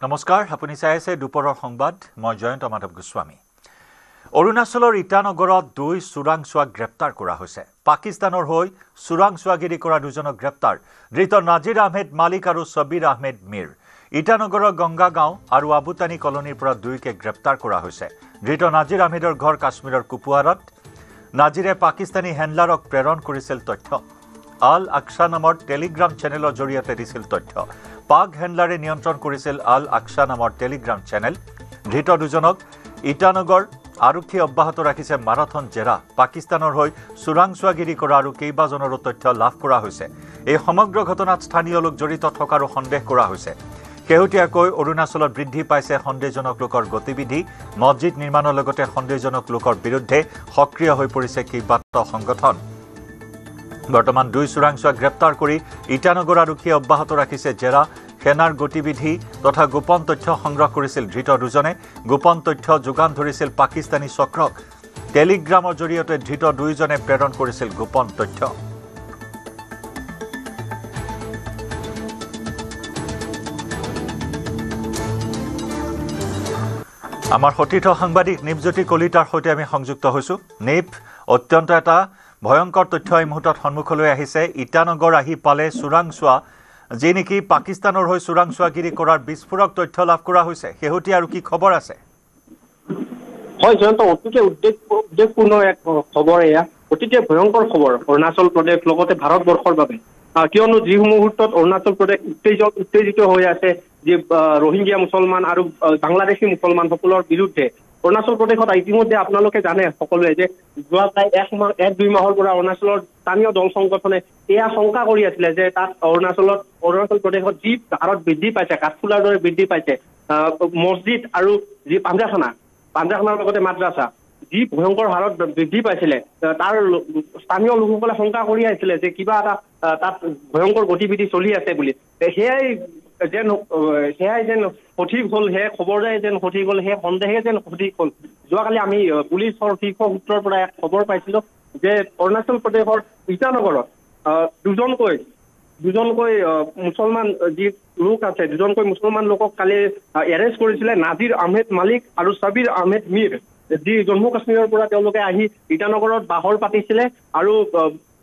নমস্কাৰ, আপুনি চাই আছে দুপৰৰ সংবাদ। মই জয়ন্ত মাধৱ গোস্বামী। অৰুণাচলৰ ইটানগৰত 2 চোৰাংচোৱাক গ্ৰেপ্তাৰ কৰা হৈছে। পাকিস্তানৰ হৈ চোৰাংচোৱাগিৰি কৰা 2জনক গ্ৰেপ্তাৰ। ধৃত নাজিৰ আহমেদ মালিক আৰু ছবিৰ আহমেদ মীৰ। ইটানগৰৰ গংগা গাঁও আৰু আবুতানি কলনীৰ পৰা 2কে গ্ৰেপ্তাৰ কৰা হৈছে। ধৃত নাজিৰ আহমেদৰ ঘৰ কাশ্মীৰৰ কুপৱাৰাত। নাজিৰে পাকিস্তানী হেণ্ডলাৰক প্ৰেৰণ কৰিছিল তথ্য। আল আকছা নামৰ টেলিগ্ৰাম চেনেলৰ জৰিয়তে দিছিল তথ্য। পাক হেণ্ডলাৰে নিয়ন্ত্ৰণ কৰিছিল আল আকছা নামৰ টেলিগ্ৰাম চেনেল। ধৃত 2জনক ইটানগৰ আৰক্ষী অব্যাহত ৰাখিছে মাৰাথন জেৰা। পাকিস্তানৰ হৈ চোৰাংচোৱাগিৰি কৰা আৰু কেইবাজনৰো তথ্য লাভ কৰা হৈছে। এই সমগ্ৰ ঘটনাত স্থানীয় লোক জড়িত থকাৰো সন্দেহ কৰা হৈছে। শেহতীয়াকৈ অৰুণাচলত বৃদ্ধি পাইছে সন্দেহজনক লোকৰ গতিবিধি। মছজিদ নিৰ্মাণৰ লগতে সন্দেহজনক লোকৰ বিৰুদ্ধে সক্ৰিয় হৈ পৰিছে কেইবাটাও সংগঠন। বৰ্তমান 2 চোৰাংচোৱাক গ্ৰেপ্তাৰ কৰি ইটানগৰ আৰক্ষীয়ে অব্যাহত ৰাখিছে জেৰা। সেনাৰ গতিবিধি তথা গোপন তথ্য সংগ্ৰহ কৰিছিল ধৃত 2জনে। গোপন তথ্য যোগান ধৰিছিল পাকিস্তানী চক্ৰক। টেলিগ্ৰামৰ জৰিয়তে ধৃত 2জনে প্ৰেৰণ কৰিছিল গোপন তথ্য। আমাৰ সতীৰ্থ সাংবাদিক নিপজ্যোতি কলিতাৰ সৈতে আমি সংযুক্ত হৈছোঁ। নিপ, অত্যন্ত এটা ভয়ংকৰ তথ্য এই মুহূৰ্তত সন্মুখলৈ আহিছে। ইটানগৰ আহি পালে চোৰাংচোৱা, যি নেকি পাকিস্তানৰ হৈ চোৰাংচোৱাগিৰি কৰাৰ বিস্ফোৰক তথ্য লাভ কৰা হৈছে। শেহতীয়া আৰু কি খবৰ আছে? হয় জয়ন্ত, অতিকে উদ্বেগপূৰ্ণ এক খবৰ এয়া। অতিকে ভয়ংকৰ খবৰ অৰুণাচল প্ৰদেশ লগতে ভাৰতবৰ্ষৰ বাবে। কিয়নো যি মুহূৰ্তত অৰুণাচল প্ৰদেশ উত্তেজিত হৈ আছে যি ৰোহিংগীয়া মুছলমান আৰু বাংলাদেশী মুছলমানসকলৰ বিৰুদ্ধে। অৰুণাচল প্ৰদেশত ইতিমধ্যে আপোনালোকে জানে সকলোৱে যে যোৱা প্ৰায় 1-2 মাহৰ পৰা অৰুণাচলৰ স্থানীয় দল সংগঠনে এয়া শংকা কৰি আছিলে যে তাত অৰুণাচল প্ৰদেশত যি হাৰত বৃদ্ধি পাইছে, কাঠফুলাৰ দৰে বৃদ্ধি পাইছে মছজিদ আৰু যি পাঞ্জাখানাৰ লগতে মাদ্ৰাছা যি ভয়ংকৰ হাৰত বৃদ্ধি পাইছিলে, তাৰ স্থানীয় লোকসকলে শংকা কৰি আহিছিলে যে কিবা এটা তাত ভয়ংকৰ গতিবিধি চলি আছে বুলি। সেয়াই যেন সঠিক হ'ল, সেই খবৰে যেন সঠিক হ'ল, সেই সন্দেহে যেন সঠিক হ'ল। যোৱাকালি আমি পুলিচৰ শীৰ্ষ সূত্ৰৰ পৰা এক খবৰ পাইছিলো যে অৰুণাচল প্ৰদেশৰ ইটানগৰত দুজনকৈ মুছলমান যি লোক আছে, 2জনকৈ মুছলমান লোকক কালি এৰেষ্ট কৰিছিলে নাজিৰ আহমেদ মালিক আৰু ছবিৰ আহমেদ মীৰ, যি জম্মু কাশ্মীৰৰ পৰা তেওঁলোকে আহি ইটানগৰত বাহৰ পাতিছিলে আৰু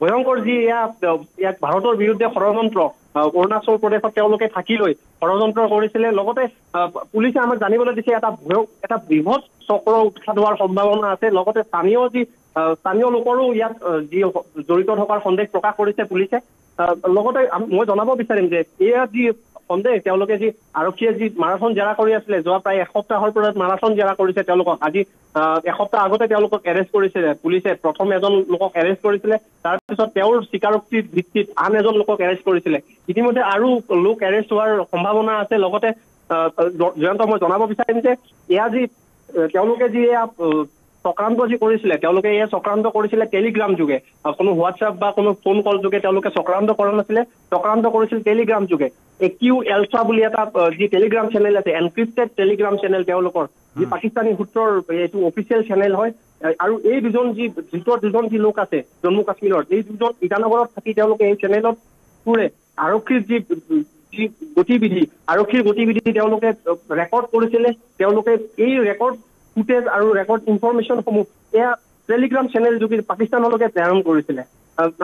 ভয়ংকৰ যি ইয়াক ভাৰতৰ বিৰুদ্ধে ষড়যন্ত্ৰ অৰুণাচল প্ৰদেশত তেওঁলোকে থাকি লৈ ষড়যন্ত্ৰ কৰিছিলে। লগতে পুলিচে আমাক জানিবলৈ দিছে এটা বৃহৎ চক্ৰ উৎখাত হোৱাৰ সম্ভাৱনা আছে। লগতে স্থানীয় লোকৰো ইয়াত যি জড়িত থকাৰ সন্দেহ প্ৰকাশ কৰিছে পুলিচে। লগতে মই জনাব বিচাৰিম যে এয়া যি সন্দেহ, তেওঁলোকে যি আৰক্ষীয়ে যি মাৰাথন জেৰা কৰি আছিলে, যোৱা প্ৰায় এসপ্তাহৰ পৰা মাৰাথন জেৰা কৰিছে তেওঁলোকক। আজি এসপ্তাহ আগতে তেওঁলোকক এৰেষ্ট কৰিছিলে পুলিচে। প্ৰথম এজন লোকক এৰেষ্ট কৰিছিলে, তাৰপিছত তেওঁৰ স্বীকাৰোক্তিৰ ভিত্তিত আন এজন লোকক এৰেষ্ট কৰিছিলে। ইতিমধ্যে আৰু লোক এৰেষ্ট হোৱাৰ সম্ভাৱনা আছে। লগতে জয়ন্ত, মই জনাব বিচাৰিম যে এয়া যি তেওঁলোকে যি এয়া চক্ৰান্ত যি কৰিছিলে, তেওঁলোকে এয়া চক্ৰান্ত কৰিছিলে টেলিগ্ৰাম যোগে। কোনো হোৱাটছআপ বা কোনো ফোন কল যোগে তেওঁলোকে চক্ৰান্ত কৰা নাছিলে, চক্ৰান্ত কৰিছিল টেলিগ্ৰাম যোগে। কিউ এলফা বুলি এটা যি টেলিগ্ৰাম চেনেল আছে, এনক্ৰিপ্টেড টেলিগ্ৰাম চেনেল তেওঁলোকৰ, যি পাকিস্তানী সূত্ৰৰ এইটো অফিচিয়েল চেনেল হয়। আৰু এই দুজন যি লোক আছে জম্মু কাশ্মীৰৰ, এই 2জন ইটানগৰত থাকি তেওঁলোকে এই চেনেলত পুৰে আৰক্ষীৰ গতিবিধি তেওঁলোকে ৰেকৰ্ড কৰিছিলে। তেওঁলোকে এই ৰেকৰ্ড ফুটেজ আৰু ৰেকৰ্ড ইনফৰমেশ্যনসমূহ এয়া টেলিগ্ৰাম চেনেল যোগে পাকিস্তানলৈকে প্ৰেৰণ কৰিছিলে।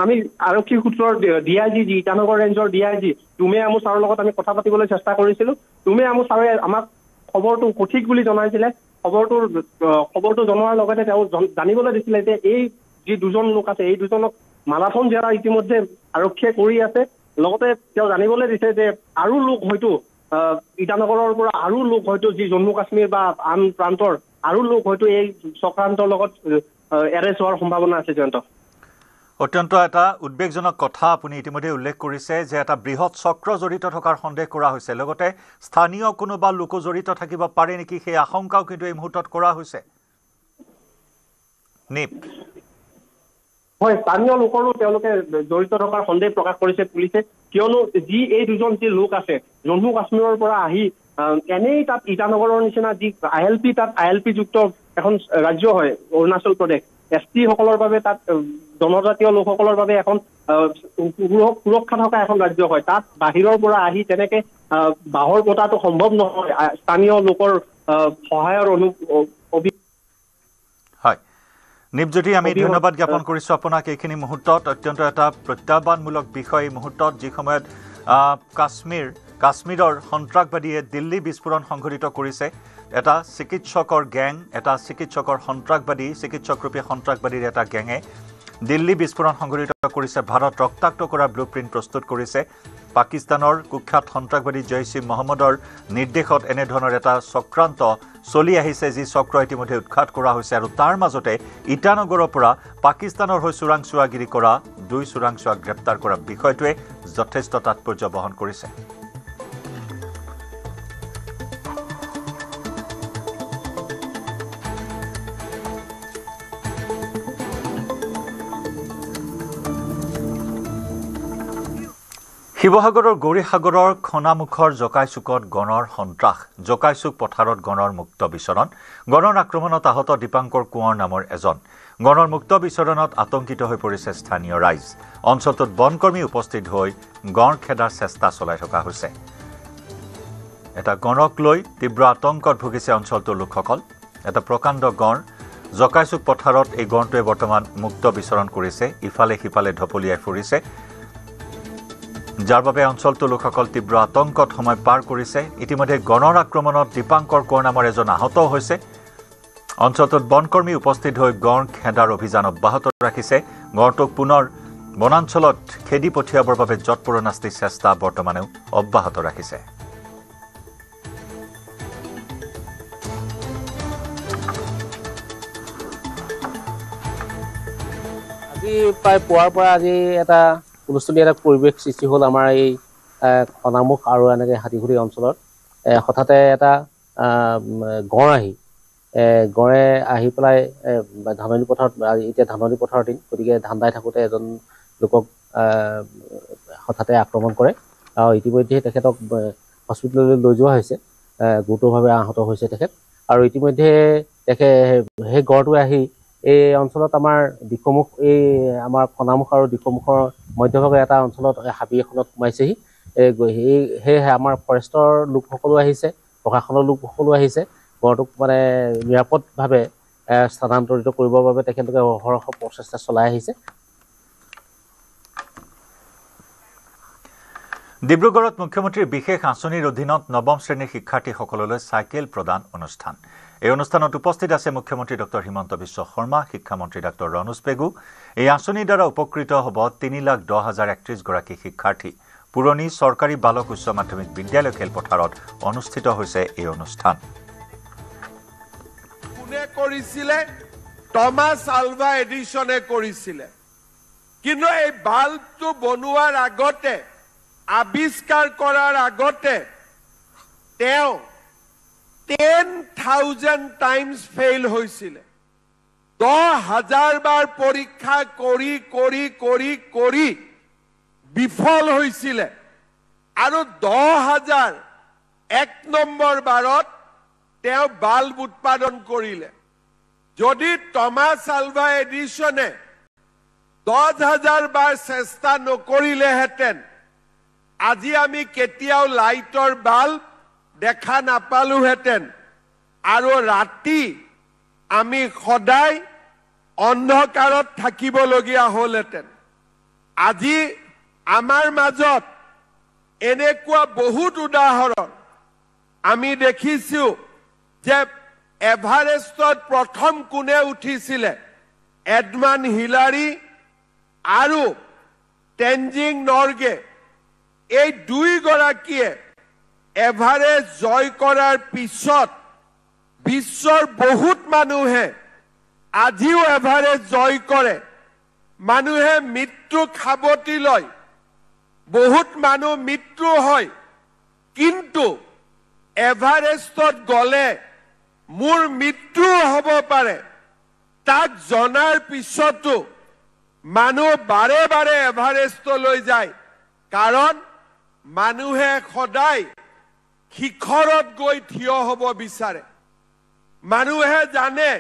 আমি আৰক্ষী সূত্ৰৰ DIG যি ইটানগৰ ৰেঞ্জৰ DIG তুমে আমু ছাৰৰ লগত আমি কথা পাতিবলৈ চেষ্টা কৰিছিলো। তুমে আমু ছাৰে আমাক খবৰটো সঠিক বুলি জনাইছিলে। খবৰটো জনোৱাৰ লগতে তেওঁ জানিবলৈ দিছিলে যে এই যি 2জন লোক আছে, এই 2জনক মাৰাথন জেৰা ইতিমধ্যে আৰক্ষীয়ে কৰি আছে। লগতে তেওঁ জানিবলৈ দিছে যে আৰু লোক হয়তো ইটানগৰৰ পৰা আৰু লোক হয়তো যি জম্মু কাশ্মীৰ বা আন প্ৰান্তৰ আৰু লোক হয়তো এই চক্ৰান্তৰ লগত এৰেষ্ট হোৱাৰ সম্ভাৱনা আছে। জয়ন্ত, অত্যন্ত এটা উদ্বেগজনক কথা আপুনি ইতিমধ্যে উল্লেখ কৰিছে যে এটা বৃহৎ চক্ৰ জড়িত থকাৰ সন্দেহ কৰা হৈছে। লগতে স্থানীয় কোনোবা লোকো জড়িত থাকিব পাৰে নেকি, সেই আশংকাও কিন্তু এই মুহূৰ্তত কৰা হৈছে। হয়, স্থানীয় লোকৰো তেওঁলোকে জড়িত থকাৰ সন্দেহ প্ৰকাশ কৰিছে পুলিচে। কিয়নো এই 2জন যি লোক আছে জম্মু কাশ্মীৰৰ পৰা আহি এনেই তাত ইটানগৰৰ নিচিনা যি ILP যুক্ত এখন ৰাজ্য হয় অৰুণাচল প্ৰদেশ, ST সকলৰ বাবে তাত জনজাতীয় লোকসকলৰ বাবে এখন সুৰক্ষা থকা এখন ৰাজ্য হয় তাত বাহিৰৰ পৰা আহি তেনেকে বাহৰ পতাটো সম্ভৱ নহয় স্থানীয় লোকৰ সহায়ৰ হয় নিপজ্যোতি আমি ধন্যবাদ জ্ঞাপন কৰিছো আপোনাক এইখিনি মুহূৰ্তত অত্যন্ত এটা প্ৰত্যাহ্বানমূলক বিষয় এই মুহূৰ্তত যি সময়ত কাশ্মীৰৰ সন্ত্ৰাসবাদীয়ে দিল্লী বিস্ফোৰণ সংঘটিত কৰিছে এটা চিকিৎসকৰ গ্যাং এটা চিকিৎসকৰ চিকিৎসকৰূপী সন্ত্ৰাসবাদীৰ এটা গ্যাঙে দিল্লী বিস্ফোৰণ সংঘটিত কৰিছে ভাৰত ৰক্তাক্ত কৰাৰ ব্লুপ্ৰিণ্ট প্ৰস্তুত কৰিছে পাকিস্তানৰ কুখ্যাত সন্ত্ৰাসবাদী জৈশ-ই মহম্মদৰ নিৰ্দেশত এনেধৰণৰ এটা চক্ৰান্ত চলি আহিছে যি চক্ৰ ইতিমধ্যে উৎখাত কৰা হৈছে আৰু তাৰ মাজতে ইটানগৰৰ পৰা পাকিস্তানৰ হৈ চোৰাংচোৱাগিৰি কৰা 2 চোৰাংচোৱাক গ্ৰেপ্তাৰ কৰা বিষয়টোৱে যথেষ্ট তাৎপৰ্য বহন কৰিছে শিৱসাগৰৰ গৌৰীসাগৰৰ খনামুখৰ জকাইচুকত গণৰ সন্ত্ৰাস জকাইচুক পথাৰত গণৰ মুক্ত বিচৰণ গণৰ আক্ৰমণত আহত দীপাংকৰ কোঁৱৰ নামৰ এজন গণৰ মুক্ত বিচৰণত আতংকিত হৈ পৰিছে স্থানীয় ৰাইজ অঞ্চলটোত বনকৰ্মী উপস্থিত হৈ গড় খেদাৰ চেষ্টা চলাই থকা হৈছে এটা গণক লৈ তীব্ৰ আতংকত ভুগিছে অঞ্চলটোৰ লোকসকল এটা প্ৰকাণ্ড গড় জকাইচুক পথাৰত এই গড়টোৱে বৰ্তমান মুক্ত বিচৰণ কৰিছে ইফালে সিফালে ঢপলিয়াই ফুৰিছে যাৰ বাবে অঞ্চলটোৰ লোকসকল তীব্ৰ আতংকত সময় পাৰ কৰিছে ইতিমধ্যে গণৰ আক্ৰমণত দীপাংকৰ কোঁৱৰ নামৰ এজন আহত হৈছে অঞ্চলটোত বনকৰ্মী উপস্থিত হৈ গড় খেদাৰ অভিযান অব্যাহত ৰাখিছে গড়টোক পুনৰ বনাঞ্চলত খেদি পঠিয়াবৰ বাবে যৎপৰোনাস্তি চেষ্টা বৰ্তমানেও অব্যাহত ৰাখিছে আজি প্ৰায় পুৱাৰ পৰা আজি এটা হুলস্থুলীয়া এটা পৰিৱেশ সৃষ্টি হ'ল আমাৰ এই খনামুখ আৰু এনেকৈ হাতীঘুৰি অঞ্চলত হঠাতে এটা গড়ে আহি পেলাই ধাননি পথাৰত এতিয়া ধাননি পথাৰৰ দিন গতিকে ধান দাই থাকোঁতে এজন লোকক হঠাতে আক্ৰমণ কৰে আৰু ইতিমধ্যে তেখেতক হস্পিটেললৈ লৈ যোৱা হৈছে গুৰুতৰভাৱে আহত হৈছে তেখেত আৰু ইতিমধ্যে সেই গড়টোৱে আহি এই অঞ্চলত আমাৰ দিখমুখ এই আমাৰ খনামুখ আৰু দিখমুখৰ মধ্যভাগৰ এটা অঞ্চলত হাবি এখনত সোমাইছেহি সেয়েহে আমাৰ ফৰেষ্টৰ লোকসকলো আহিছে প্ৰশাসনৰ লোকসকলো আহিছে গড়টোক মানে নিৰাপদভাৱে স্থানান্তৰিত কৰিবৰ বাবে তেখেতলোকে অহৰহ প্ৰচেষ্টা চলাই আহিছে ডিব্ৰুগড়ত মুখ্যমন্ত্ৰীৰ বিশেষ আঁচনিৰ অধীনত নৱম শ্ৰেণীৰ শিক্ষাৰ্থীসকললৈ চাইকেল প্ৰদান অনুষ্ঠান এই অনুষ্ঠানত উপস্থিত আছে মুখ্যমন্ত্ৰী ডক্টৰ হিমন্ত বিশ্ব শৰ্মা শিক্ষামন্ত্ৰী ডক্টৰ ৰণোজ পেগু এই আঁচনিৰ দ্বাৰা উপকৃত হ'ব 3,10,031 গৰাকী শিক্ষাৰ্থী পুৰণি চৰকাৰী বালক উচ্চ মাধ্যমিক বিদ্যালয় খেলপথাৰত অনুষ্ঠিত হৈছে এই অনুষ্ঠান কোনে কৰিছিলে টমাছ আলভা এডিছনে কৰিছিলে কিন্তু এই বাল্বটো বনোৱাৰ আগতে আৱিষ্কাৰ কৰাৰ আগতে তেওঁ 10,000 টাইমছ ফেইল হৈছিলে 10,000 বাৰ পৰীক্ষা কৰি কৰি কৰি কৰি বিফল হৈছিলে আৰু 10,000 এক নম্বৰ বাৰত তেওঁ বাল্ব উৎপাদন কৰিলে যদি টমাছ আলভা এডিছনে 10,000 বাৰ চেষ্টা নকৰিলেহেঁতেন আজি আমি কেতিয়াও লাইটৰ বাল্ব দেখা নাপালোহেঁতেন আৰু ৰাতি আমি সদায় অন্ধকাৰত থাকিবলগীয়া হ'লহেঁতেন আজি আমাৰ মাজত এনেকুৱা বহুত উদাহৰণ আমি দেখিছোঁ যে এভাৰেষ্টত প্ৰথম কোনে উঠিছিলে এডমাণ্ড হিলাৰী আৰু টেনজিং নৰ্গে এই দুইগৰাকীয়ে এভাৰেষ্ট জয় কৰাৰ পিছত বিশ্বৰ বহুত মানুহে আজিও এভাৰেষ্ট জয় কৰে মানুহে মৃত্যু খাবতি লয় বহুত মানুহ মৃত্যু হয় কিন্তু এভাৰেষ্টত গ'লে মোৰ মৃত্যু হ'ব পাৰে তাক জনাৰ পিছতো মানুহ বাৰে বাৰে এভাৰেষ্টলৈ যায় কাৰণ মানুহে সদায় শিখৰত গৈ থিয় হ'ব বিচাৰে মানুহে জানে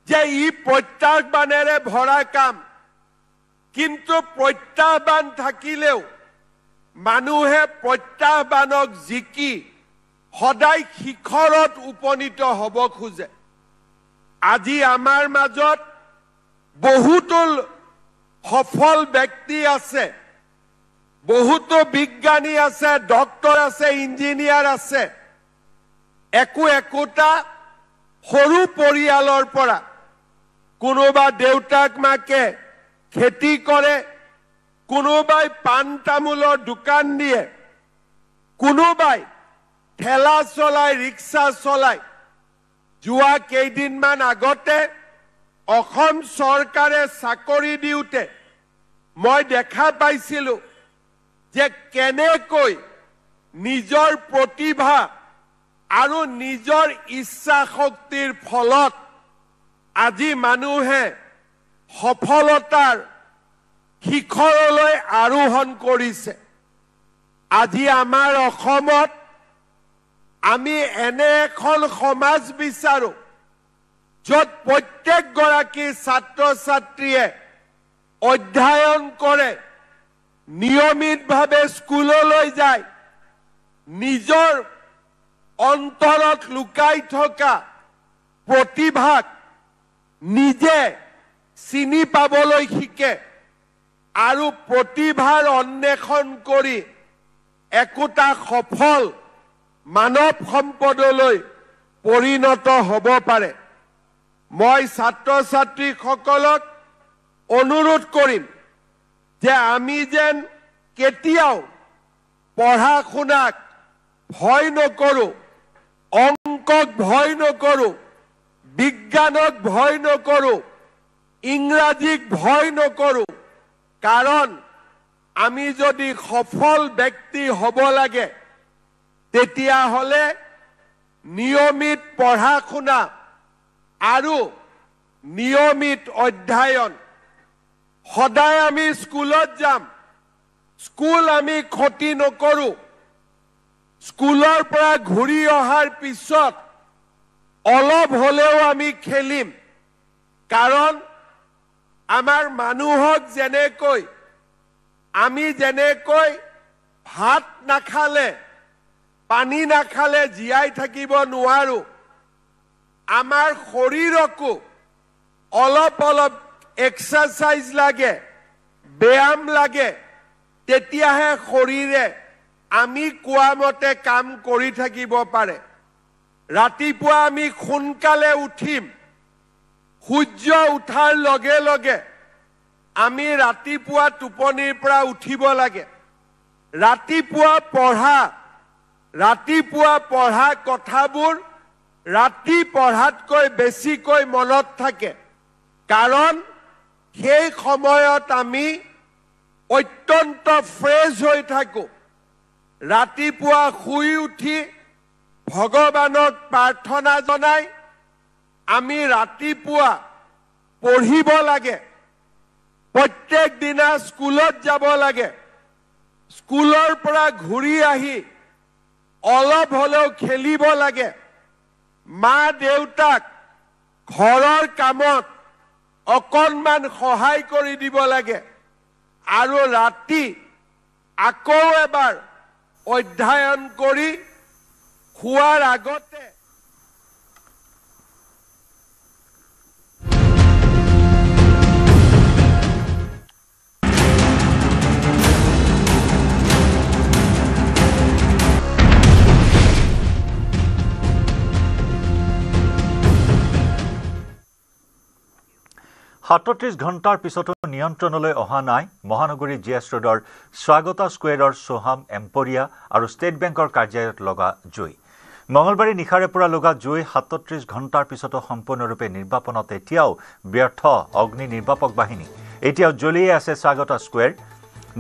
যে ই প্ৰত্যাহ্বানেৰে ভৰা কাম, কিন্তু প্ৰত্যাহ্বান থাকিলেও মানুহে প্ৰত্যাহ্বানক জিকি সদায় শিখৰত উপনীত হ'ব খোজে। আজি আমাৰ মাজত বহুতো সফল ব্যক্তি আছে, বহুতো বিজ্ঞানী আছে, ডক্টৰ আছে, ইঞ্জিনিয়াৰ আছে। একোটা সৰু পৰিয়ালৰ পৰা, কোনোবা দেউতাক মাকে খেতি কৰে, কোনোবাই পাণ তামোলৰ দোকান দিয়ে, কোনোবাই ঠেলা চলাই, ৰিক্সা চলাই। যোৱা কেইদিনমান আগতে অসম চৰকাৰে চাকৰি দিওঁতে মই দেখা পাইছিলোঁ যে কেনেকৈ নিজৰ প্ৰতিভা আৰু নিজৰ ইচ্ছা শক্তিৰ ফলত আজি মানুহে সফলতাৰ শিখৰলৈ আৰোহণ কৰিছে। আজি আমাৰ অসমত আমি এনে এখন সমাজ বিচাৰো য'ত প্ৰত্যেকগৰাকী ছাত্ৰ ছাত্ৰীয়ে অধ্যয়ন কৰে, নিয়মিতভাৱে স্কুললৈ যায়, নিজৰ অন্তৰত লুকাই থকা প্ৰতিভাক নিজে চিনি পাবলৈ শিকে আৰু প্ৰতিভাৰ অন্বেষণ কৰি একোটা সফল মানৱ সম্পদলৈ পৰিণত হ'ব পাৰে। মই ছাত্ৰ ছাত্ৰীসকলক অনুৰোধ কৰিম যে আমি যেন কেতিয়াও পঢ়া শুনাক ভয় নকৰোঁ, অংকক ভয় নকৰোঁ, বিজ্ঞানক ভয় নকৰোঁ, ইংৰাজীক ভয় নকৰোঁ। কাৰণ আমি যদি সফল ব্যক্তি হ'ব লাগে তেতিয়াহ'লে নিয়মিত পঢ়া শুনা আৰু নিয়মিত অধ্যয়ন। সদায় আমি স্কুলত যাম, স্কুল আমি ক্ষতি নকৰোঁ। স্কুলৰ পৰা ঘূৰি অহাৰ পিছত অলপ হ'লেও আমি খেলিম। কাৰণ আমাৰ মানুহক আমি যেনেকৈ ভাত নাখালে, পানী নাখালে জীয়াই থাকিব নোৱাৰো, আমাৰ শৰীৰকো অলপ এক্সাৰচাইজ লাগে, ব্যায়াম লাগে। তেতিয়াহে শৰীৰে আমি কোৱা মতে কাম কৰি থাকিব পাৰে। ৰাতিপুৱা আমি সোনকালে উঠিম। সূৰ্য উঠাৰ লগে লগে আমি ৰাতিপুৱা টোপনিৰ পৰা উঠিব লাগে। ৰাতিপুৱা পঢ়া কথাবোৰ ৰাতি পঢ়াতকৈ বেছিকৈ মনত থাকে। কাৰণ সেই সময়ত আমি অত্যন্ত ফ্ৰেছ হৈ থাকোঁ। ৰাতিপুৱা শুই উঠি ভগৱানক প্ৰাৰ্থনা জনাই আমি ৰাতিপুৱা পঢ়িব লাগে। প্ৰত্যেক দিনা স্কুলত যাব লাগে। স্কুলৰ পৰা ঘূৰি আহি অলপ হ'লেও খেলিব লাগে। মা দেউতাক ঘৰৰ কামত অকণমান সহায় কৰি দিব লাগে আৰু ৰাতি আকৌ এবাৰ অধ্যয়ন কৰি খোৱাৰ আগতে সাতত্ৰিশ ঘণ্টাৰ পিছতো নিয়ন্ত্ৰণলৈ অহা নাই মহানগৰী জিএছ ৰোডৰ স্বাগতা স্কুৱেৰৰ সোহাম এম্পৰিয়া আৰু ষ্টেট বেংকৰ কাৰ্যালয়ত লগা জুই। মঙলবাৰে নিশাৰে পৰা লগা জুই ৩৭ ঘণ্টাৰ পিছতো সম্পূৰ্ণৰূপে নিৰ্বাপনত এতিয়াও ব্যৰ্থ অগ্নি নিৰ্বাপক বাহিনী। এতিয়াও জ্বলিয়ে আছে স্বাগতা স্কুৱেৰ।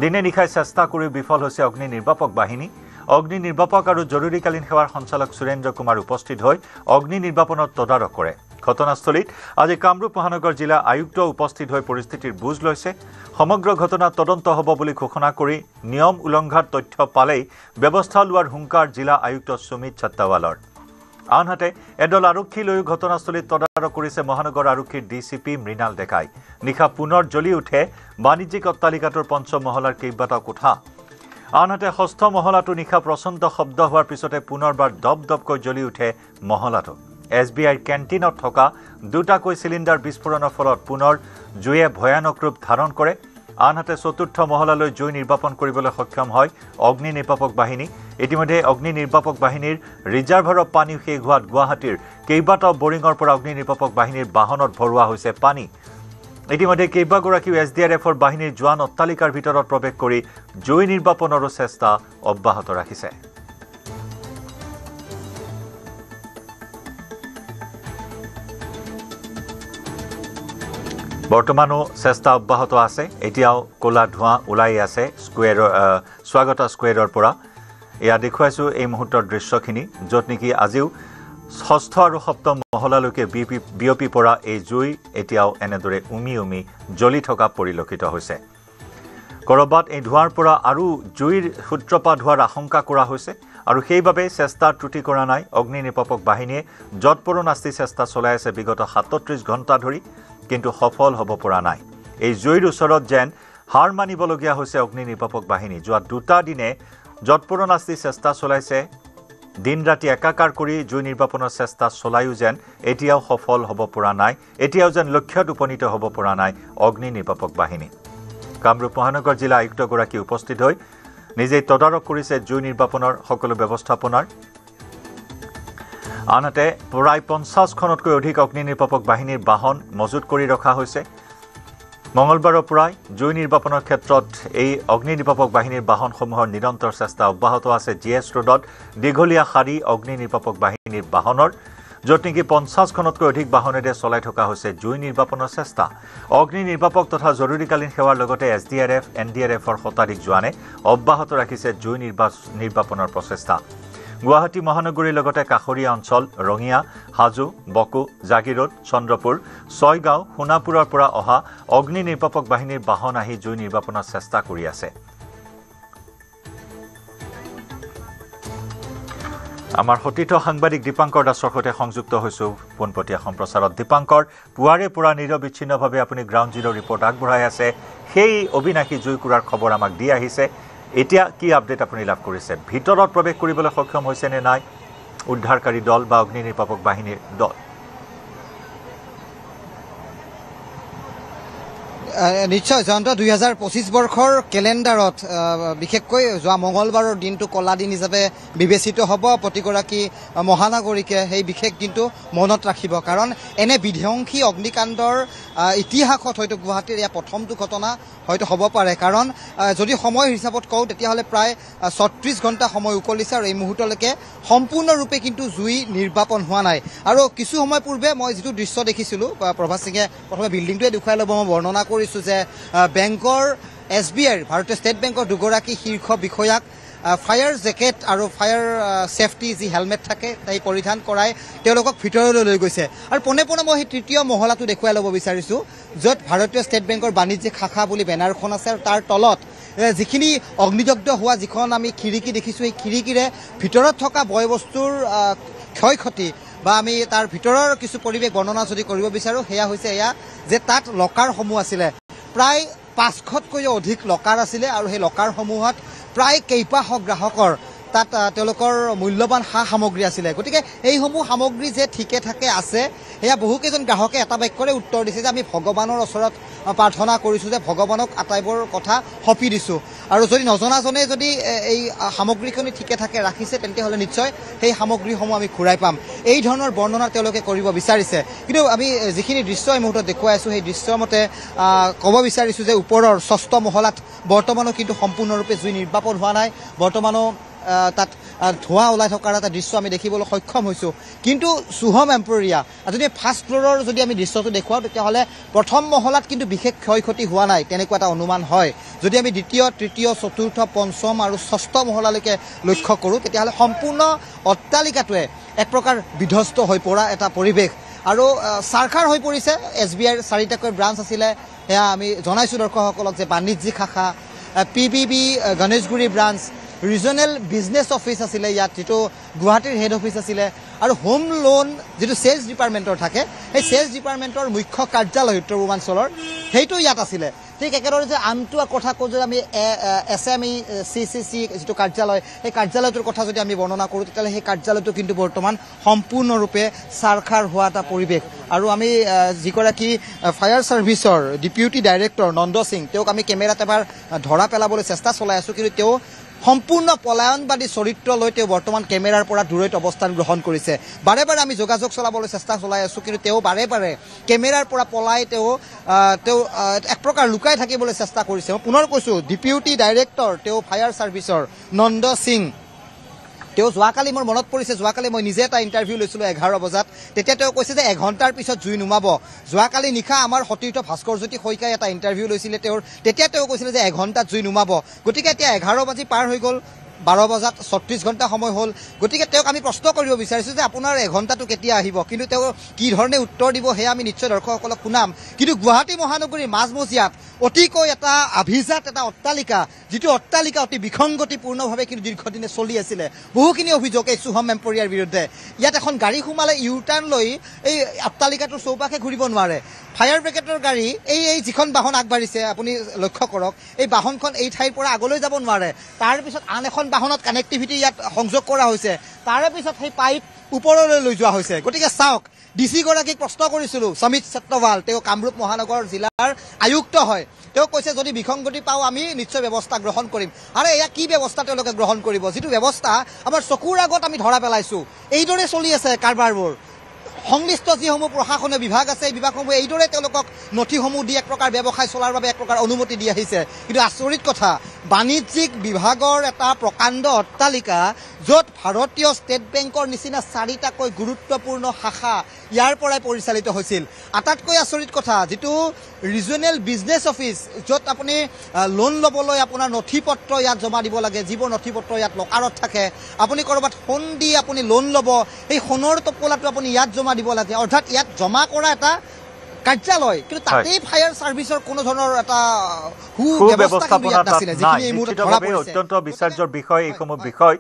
দিনে নিশাই চেষ্টা কৰি বিফল হৈছে অগ্নি নিৰ্বাপক বাহিনী। অগ্নি নিৰ্বাপক আৰু জৰুৰীকালীন সেৱাৰ সঞ্চালক সুৰেন্দ্ৰ কুমাৰ উপস্থিত হৈ অগ্নি নিৰ্বাপনত তদাৰক কৰে। ঘটনাস্থলীত আজি কামৰূপ মহানগৰ জিলা আয়ুক্ত উপস্থিত হৈ পৰিস্থিতিৰ বুজ লৈছে। সমগ্ৰ ঘটনা তদন্ত হ'ব বুলি ঘোষণা কৰি নিয়ম উলংঘাৰ তথ্য পালেই ব্যৱস্থা লোৱাৰ হুংকাৰ জিলা আয়ুক্ত সুমিত ছাত্তাৱালৰ। আনহাতে এদল আৰক্ষী লৈ ঘটনাস্থলীত তদাৰক কৰিছে মহানগৰ আৰক্ষীৰ ডিচিপি মৃণাল ডেকাই নিশা পুনৰ জ্বলি উঠে বাণিজ্যিক অট্টালিকাটোৰ পঞ্চম মহলাৰ কেইবাটাও কোঠা আনহাতে ষষ্ঠ মহলাটো নিশা প্ৰচণ্ড শব্দ হোৱাৰ পিছতে পুনৰবাৰ দপদপকৈ জ্বলি উঠে মহলাটো SBIৰ কেণ্টিনত থকা দুটাকৈ চিলিণ্ডাৰ বিস্ফোৰণৰ ফলত পুনৰ জুয়ে ভয়ানক ৰূপ ধাৰণ কৰে আনহাতে চতুৰ্থ মহলালৈ জুই নিৰ্বাপন কৰিবলৈ সক্ষম হয় অগ্নি নিৰ্বাপক বাহিনী ইতিমধ্যে অগ্নি নিৰ্বাপক বাহিনীৰ ৰিজাৰ্ভাৰৰ পানী শেষ হোৱাত গুৱাহাটীৰ কেইবাটাও বৰিঙৰ পৰা অগ্নি নিৰ্বাপক বাহিনীৰ বাহনত ভৰোৱা হৈছে পানী ইতিমধ্যে কেইবাগৰাকীও SDRFৰ বাহিনীৰ জোৱান অট্টালিকাৰ ভিতৰত প্ৰৱেশ কৰি জুই নিৰ্বাপনৰো চেষ্টা অব্যাহত ৰাখিছে বৰ্তমানো চেষ্টা অব্যাহত আছে এতিয়াও কোলা ধোঁৱা ওলাই আছে স্বাগত স্কোৱেৰৰ পৰা এয়া দেখুৱাইছো এই মুহূৰ্তৰ দৃশ্যখিনি য'ত নেকি আজিও ষষ্ঠ আৰু সপ্তম মহলালৈকে বিয়পি পৰা এই জুই এতিয়াও এনেদৰে উমি জ্বলি থকা পৰিলক্ষিত হৈছে কৰবাত এই ধোঁৱাৰ পৰা আৰু জুইৰ সূত্ৰপাত হোৱাৰ আশংকা কৰা হৈছে আৰু সেইবাবে চেষ্টা ত্ৰুটি কৰা নাই অগ্নি নিৰ্বাপক বাহিনীয়ে যৎপৰোনাস্তি চেষ্টা চলাই আছে বিগত 37 ঘণ্টা ধৰি কিন্তু সফল হ'ব পৰা নাই এই জুইৰ ওচৰত যেন হাৰ মানিবলগীয়া হৈছে অগ্নি নিৰ্বাপক বাহিনী যোৱা দুটা দিনে যৎপৰোনাস্তি চেষ্টা চলাইছে দিন ৰাতি একাকাৰ কৰি জুই নিৰ্বাপনৰ চেষ্টা চলায়ো যেন এতিয়াও সফল হ'ব পৰা নাই এতিয়াও যেন লক্ষ্যত উপনীত হ'ব পৰা নাই অগ্নি নিৰ্বাপক বাহিনী কামৰূপ মহানগৰ জিলা আয়ুক্তগৰাকী উপস্থিত হৈ নিজেই তদাৰক কৰিছে জুই নিৰ্বাপনৰ সকলো ব্যৱস্থাপনাৰ আনহাতে প্ৰায় 50খনতকৈ অধিক অগ্নি নিৰ্বাপক বাহিনীৰ বাহন মজুত কৰি ৰখা হৈছে মঙলবাৰৰ পৰাই জুই নিৰ্বাপনৰ ক্ষেত্ৰত এই অগ্নি নিৰ্বাপক বাহিনীৰ বাহনসমূহৰ নিৰন্তৰ চেষ্টা অব্যাহত আছে GS ৰোডত দীঘলীয়া শাৰী অগ্নি নিৰ্বাপক বাহিনীৰ বাহনৰ য'ত নেকি 50খনতকৈ অধিক বাহনেৰে চলাই থকা হৈছে জুই নিৰ্বাপনৰ চেষ্টা অগ্নি নিৰ্বাপক তথা জৰুৰীকালীন সেৱাৰ লগতে SDRF NDRFৰ শতাধিক জোৱানে অব্যাহত ৰাখিছে জুই নিৰ্বাপনৰ প্ৰচেষ্টা গুৱাহাটী মহানগৰীৰ লগতে কাষৰীয়া অঞ্চল ৰঙিয়া হাজু বকু জাগিৰোড চন্দ্ৰপুৰ ছয়গাঁও সোণাপুৰৰ পৰা অহা অগ্নি নিৰ্বাপক বাহিনীৰ বাহন আহি জুই নিৰ্বাপনৰ চেষ্টা কৰি আছে আমাৰ সতীৰ্থ সাংবাদিক দীপাংকৰ দাসৰ সৈতে সংযুক্ত হৈছো পোনপটীয়া সম্প্ৰচাৰত দীপাংকৰ পুৱাৰে পৰা নিৰবিচ্ছিন্নভাৱে আপুনি গ্ৰাউণ্ড জিৰ' ৰিপৰ্ট আগবঢ়াই আছে সেই অবিনাশী জুইকুৰাৰ খবৰ আমাক দি আহিছে এতিয়া কি আপডেট আপুনি লাভ কৰিছে ভিতৰত প্ৰৱেশ কৰিবলৈ সক্ষম হৈছে নে নাই উদ্ধাৰকাৰী দল বা অগ্নি নিৰ্বাপক বাহিনীৰ দল নিশ্চয় জয়ন্ত 2025 বৰ্ষৰ কেলেণ্ডাৰত বিশেষকৈ যোৱা মঙলবাৰৰ দিনটো কলা দিন হিচাপে বিবেচিত হ'ব প্ৰতিগৰাকী মহানাগৰিকে সেই বিশেষ দিনটো মনত ৰাখিব কাৰণ এনে বিধ্বংসী অগ্নিকাণ্ডৰ ইতিহাসত হয়তো গুৱাহাটীৰ এয়া প্ৰথমটো ঘটনা হয়তো হ'ব পাৰে কাৰণ যদি সময় হিচাপত কওঁ তেতিয়াহ'লে প্ৰায় 36 ঘণ্টা সময় উকলিছে আৰু এই মুহূৰ্তলৈকে সম্পূৰ্ণৰূপে কিন্তু জুই নিৰ্বাপন হোৱা নাই আৰু কিছু সময় পূৰ্বে মই যিটো দৃশ্য দেখিছিলোঁ প্ৰভাত সিঙে প্ৰথমে বিল্ডিংটোৱে দেখুৱাই ল'ব মই বৰ্ণনা কৰিছোঁ যে বেংকৰ SBIৰ ভাৰতীয় ষ্টেট বেংকৰ দুগৰাকী শীৰ্ষ বিষয়াক ফায়াৰ জেকেট আৰু ফায়াৰ সেফটি যি হেলমেট থাকে তাই পৰিধান কৰাই তেওঁলোকক ভিতৰলৈ লৈ গৈছে আৰু পোনে পোনে মই সেই তৃতীয় মহলাটো দেখুৱাই ল'ব বিচাৰিছোঁ য'ত ভাৰতীয় ষ্টেট বেংকৰ বাণিজ্যিক শাখা বুলি বেনাৰখন আছে আৰু তাৰ তলত যিখিনি অগ্নিদগ্ধ হোৱা যিখন আমি খিৰিকী দেখিছোঁ সেই খিৰিকীৰে ভিতৰত থকা বয় বস্তুৰ ক্ষয় ক্ষতি বা আমি তাৰ ভিতৰৰ কিছু পৰিৱেশ বৰ্ণনা যদি কৰিব বিচাৰোঁ সেয়া হৈছে এয়া যে তাত লকাৰসমূহ আছিলে প্ৰায় 500তকৈও অধিক লকাৰ আছিলে আৰু সেই লকাৰসমূহত প্ৰায় কেইবাশ গ্ৰাহকৰ তাত তেওঁলোকৰ মূল্যৱান সা সামগ্ৰী আছিলে গতিকে এইসমূহ সামগ্ৰী যে ঠিকে থাকে আছে সেয়া বহুকেইজন গ্ৰাহকে এটা বাক্যৰে উত্তৰ দিছে যে আমি ভগৱানৰ ওচৰত প্ৰাৰ্থনা কৰিছোঁ যে ভগৱানক আটাইবোৰ কথা সঁপি দিছোঁ আৰু যদি নজনাজনে যদি এই সামগ্ৰীখিনি ঠিকে থাকে ৰাখিছে তেন্তে হ'লে নিশ্চয় সেই সামগ্ৰীসমূহ আমি ঘূৰাই পাম এই ধৰণৰ বৰ্ণনা তেওঁলোকে কৰিব বিচাৰিছে কিন্তু আমি যিখিনি দৃশ্য এই মুহূৰ্তত দেখুৱাই আছোঁ সেই দৃশ্যৰ মতে ক'ব বিচাৰিছোঁ যে ওপৰৰ ষষ্ঠ মহলাত বৰ্তমানো কিন্তু সম্পূৰ্ণৰূপে জুই নিৰ্বাপন হোৱা নাই বৰ্তমানো তাত ধোঁৱা ওলাই থকাৰ এটা দৃশ্য আমি দেখিবলৈ সক্ষম হৈছোঁ কিন্তু শুভম এম্পৰিয়া যদি ফাৰ্ষ্ট ফ্ল'ৰৰ যদি আমি দৃশ্যটো দেখুৱাওঁ তেতিয়াহ'লে প্ৰথম মহলাত কিন্তু বিশেষ ক্ষয় ক্ষতি হোৱা নাই তেনেকুৱা এটা অনুমান হয় যদি আমি দ্বিতীয় তৃতীয় চতুৰ্থ পঞ্চম আৰু ষষ্ঠ মহলালৈকে লক্ষ্য কৰোঁ তেতিয়াহ'লে সম্পূৰ্ণ অট্টালিকাটোৱে এক প্ৰকাৰ বিধ্বস্ত হৈ পৰা এটা পৰিৱেশ আৰু চাৰখাৰ হৈ পৰিছে SBIৰ 4টাকৈ ব্ৰাঞ্চ আছিলে সেয়া আমি জনাইছোঁ দৰ্শকসকলক যে বাণিজ্যিক শাখা PBB Ganeshguri branch regional business office আছিলে ইয়াত যেটো গুৱাহাটীৰ হেড অফিচ আছিলে আৰু হোম লোন যিটো চেলছ ডিপাৰ্টমেণ্টৰ থাকে সেই চেলছ ডিপাৰ্টমেণ্টৰ মুখ্য কাৰ্যালয় উত্তৰ পূৰ্বাঞ্চলৰ সেইটো ইয়াত আছিলে ঠিক একেদৰে যে আনটো কথা কওঁ যে আমি SME CCC যিটো কাৰ্যালয় সেই কাৰ্যালয়টোৰ কথা যদি আমি বৰ্ণনা কৰোঁ তেতিয়াহ'লে সেই কাৰ্যালয়টো কিন্তু বৰ্তমান সম্পূৰ্ণৰূপে ছাৰখাৰ হোৱা এটা পৰিৱেশ আৰু আমি যিগৰাকী ফায়াৰ ছাৰ্ভিচৰ ডেপুটি ডাইৰেক্টৰ নন্দ সিং তেওঁক আমি কেমেৰাত এবাৰ ধৰা পেলাবলৈ চেষ্টা চলাই আছোঁ কিন্তু তেওঁ সম্পূৰ্ণ পলায়নবাদী চৰিত্ৰ লৈ তেওঁ বৰ্তমান কেমেৰাৰ পৰা দূৰৈত অৱস্থান গ্ৰহণ কৰিছে বাৰে বাৰে আমি যোগাযোগ চলাবলৈ চেষ্টা চলাই আছোঁ কিন্তু তেওঁ বাৰে বাৰে কেমেৰাৰ পৰা পলাই তেওঁ এক প্ৰকাৰ লুকাই থাকিবলৈ চেষ্টা কৰিছে মই পুনৰ কৈছোঁ ডেপুটি ডাইৰেক্টৰ তেওঁ ফায়াৰ ছাৰ্ভিচৰ নন্দ সিং তেওঁ যোৱাকালি মোৰ মনত পৰিছে যোৱাকালি মই নিজে এটা ইণ্টাৰভিউ লৈছিলোঁ 11 বজাত তেতিয়া তেওঁ কৈছে যে এঘণ্টাৰ পিছত জুই নুমাব যোৱাকালি নিশা আমাৰ সতীৰ্থ ভাস্কৰজ্যোতি শইকীয়াই এটা ইণ্টাৰভিউ লৈছিলে তেতিয়া তেওঁ কৈছিলে যে এঘণ্টাত জুই নুমাব গতিকে এতিয়া 11 বাজি পাৰ হৈ গ'ল 12 বজাত 36 ঘণ্টা সময় হ'ল গতিকে তেওঁক আমি প্ৰশ্ন কৰিব বিচাৰিছোঁ যে আপোনাৰ এঘণ্টাটো কেতিয়া আহিব কিন্তু তেওঁ কি ধৰণে উত্তৰ দিব সেয়া আমি নিশ্চয় দৰ্শকসকলক শুনাম কিন্তু গুৱাহাটী মহানগৰীৰ মাজমজিয়াত অতিকৈ এটা অভিজাত এটা অট্টালিকা যিটো অট্টালিকা অতি বিসংগতিপূৰ্ণভাৱে কিন্তু দীৰ্ঘদিনে চলি আছিলে বহুখিনি অভিযোগ এই শুভম এম্পৰিয়াৰ বিৰুদ্ধে ইয়াত এখন গাড়ী সোমালে ইউটাৰ্ণ লৈ এই অট্টালিকাটোৰ চৌপাশে ঘূৰিব নোৱাৰে ফায়াৰ ব্ৰিগেডৰ গাড়ী এই যিখন বাহন আগবাঢ়িছে আপুনি লক্ষ্য কৰক এই বাহনখন এই ঠাইৰ পৰা আগলৈ যাব নোৱাৰে তাৰ পিছত আন এখন বাহনত কানেক্টিভিটি ইয়াত সংযোগ কৰা হৈছে তাৰে পিছত সেই পাইপ ওপৰলৈ লৈ যোৱা হৈছে গতিকে চাওক ডিচি গৰাকীক প্ৰশ্ন কৰিছিলোঁ সমিত সত্যৱাল তেওঁ কামৰূপ মহানগৰ জিলাৰ আয়ুক্ত হয় তেওঁ কৈছে যদি বিসংগতি পাওঁ আমি নিশ্চয় ব্যৱস্থা গ্ৰহণ কৰিম আৰু এয়া কি ব্যৱস্থা তেওঁলোকে গ্ৰহণ কৰিব যিটো ব্যৱস্থা আমাৰ চকুৰ আগত আমি ধৰা পেলাইছোঁ এইদৰে চলি আছে কাৰবাৰবোৰ সংশ্লিষ্ট যিসমূহ প্ৰশাসনীয় বিভাগ আছে এই বিভাগসমূহে এইদৰে তেওঁলোকক নথিসমূহ দি এক প্ৰকাৰ ব্যৱসায় চলাৰ বাবে এক প্ৰকাৰ অনুমতি দি আহিছে কিন্তু আচৰিত কথা বাণিজ্যিক বিভাগৰ এটা প্ৰকাণ্ড অট্টালিকা য'ত ভাৰতীয় ষ্টেট বেংকৰ নিচিনা 4টাকৈ গুৰুত্বপূৰ্ণ শাখা ইয়াৰ পৰাই পৰিচালিত হৈছিল আটাইতকৈ আচৰিত কথা যিটো ৰিজনেল বিজনেছ অফিচ য'ত আপুনি লোন ল'বলৈ আপোনাৰ নথিপত্ৰ ইয়াত জমা দিব লাগে যিবোৰ নথিপত্ৰ ইয়াত লকাৰত থাকে আপুনি ক'ৰবাত সোণ দি আপুনি লোন ল'ব সেই সোণৰ টোপোলাটো আপুনি ইয়াত জমা দিব লাগে অৰ্থাৎ ইয়াত জমা কৰা এটা কাৰ্যালয় কিন্তু তাতেই ফায়াৰ ছাৰ্ভিচৰ কোনো ধৰণৰ এটা সুব্যৱস্থাপনা অত্যন্ত বিচাৰ্যৰ বিষয় এইসমূহ বিষয়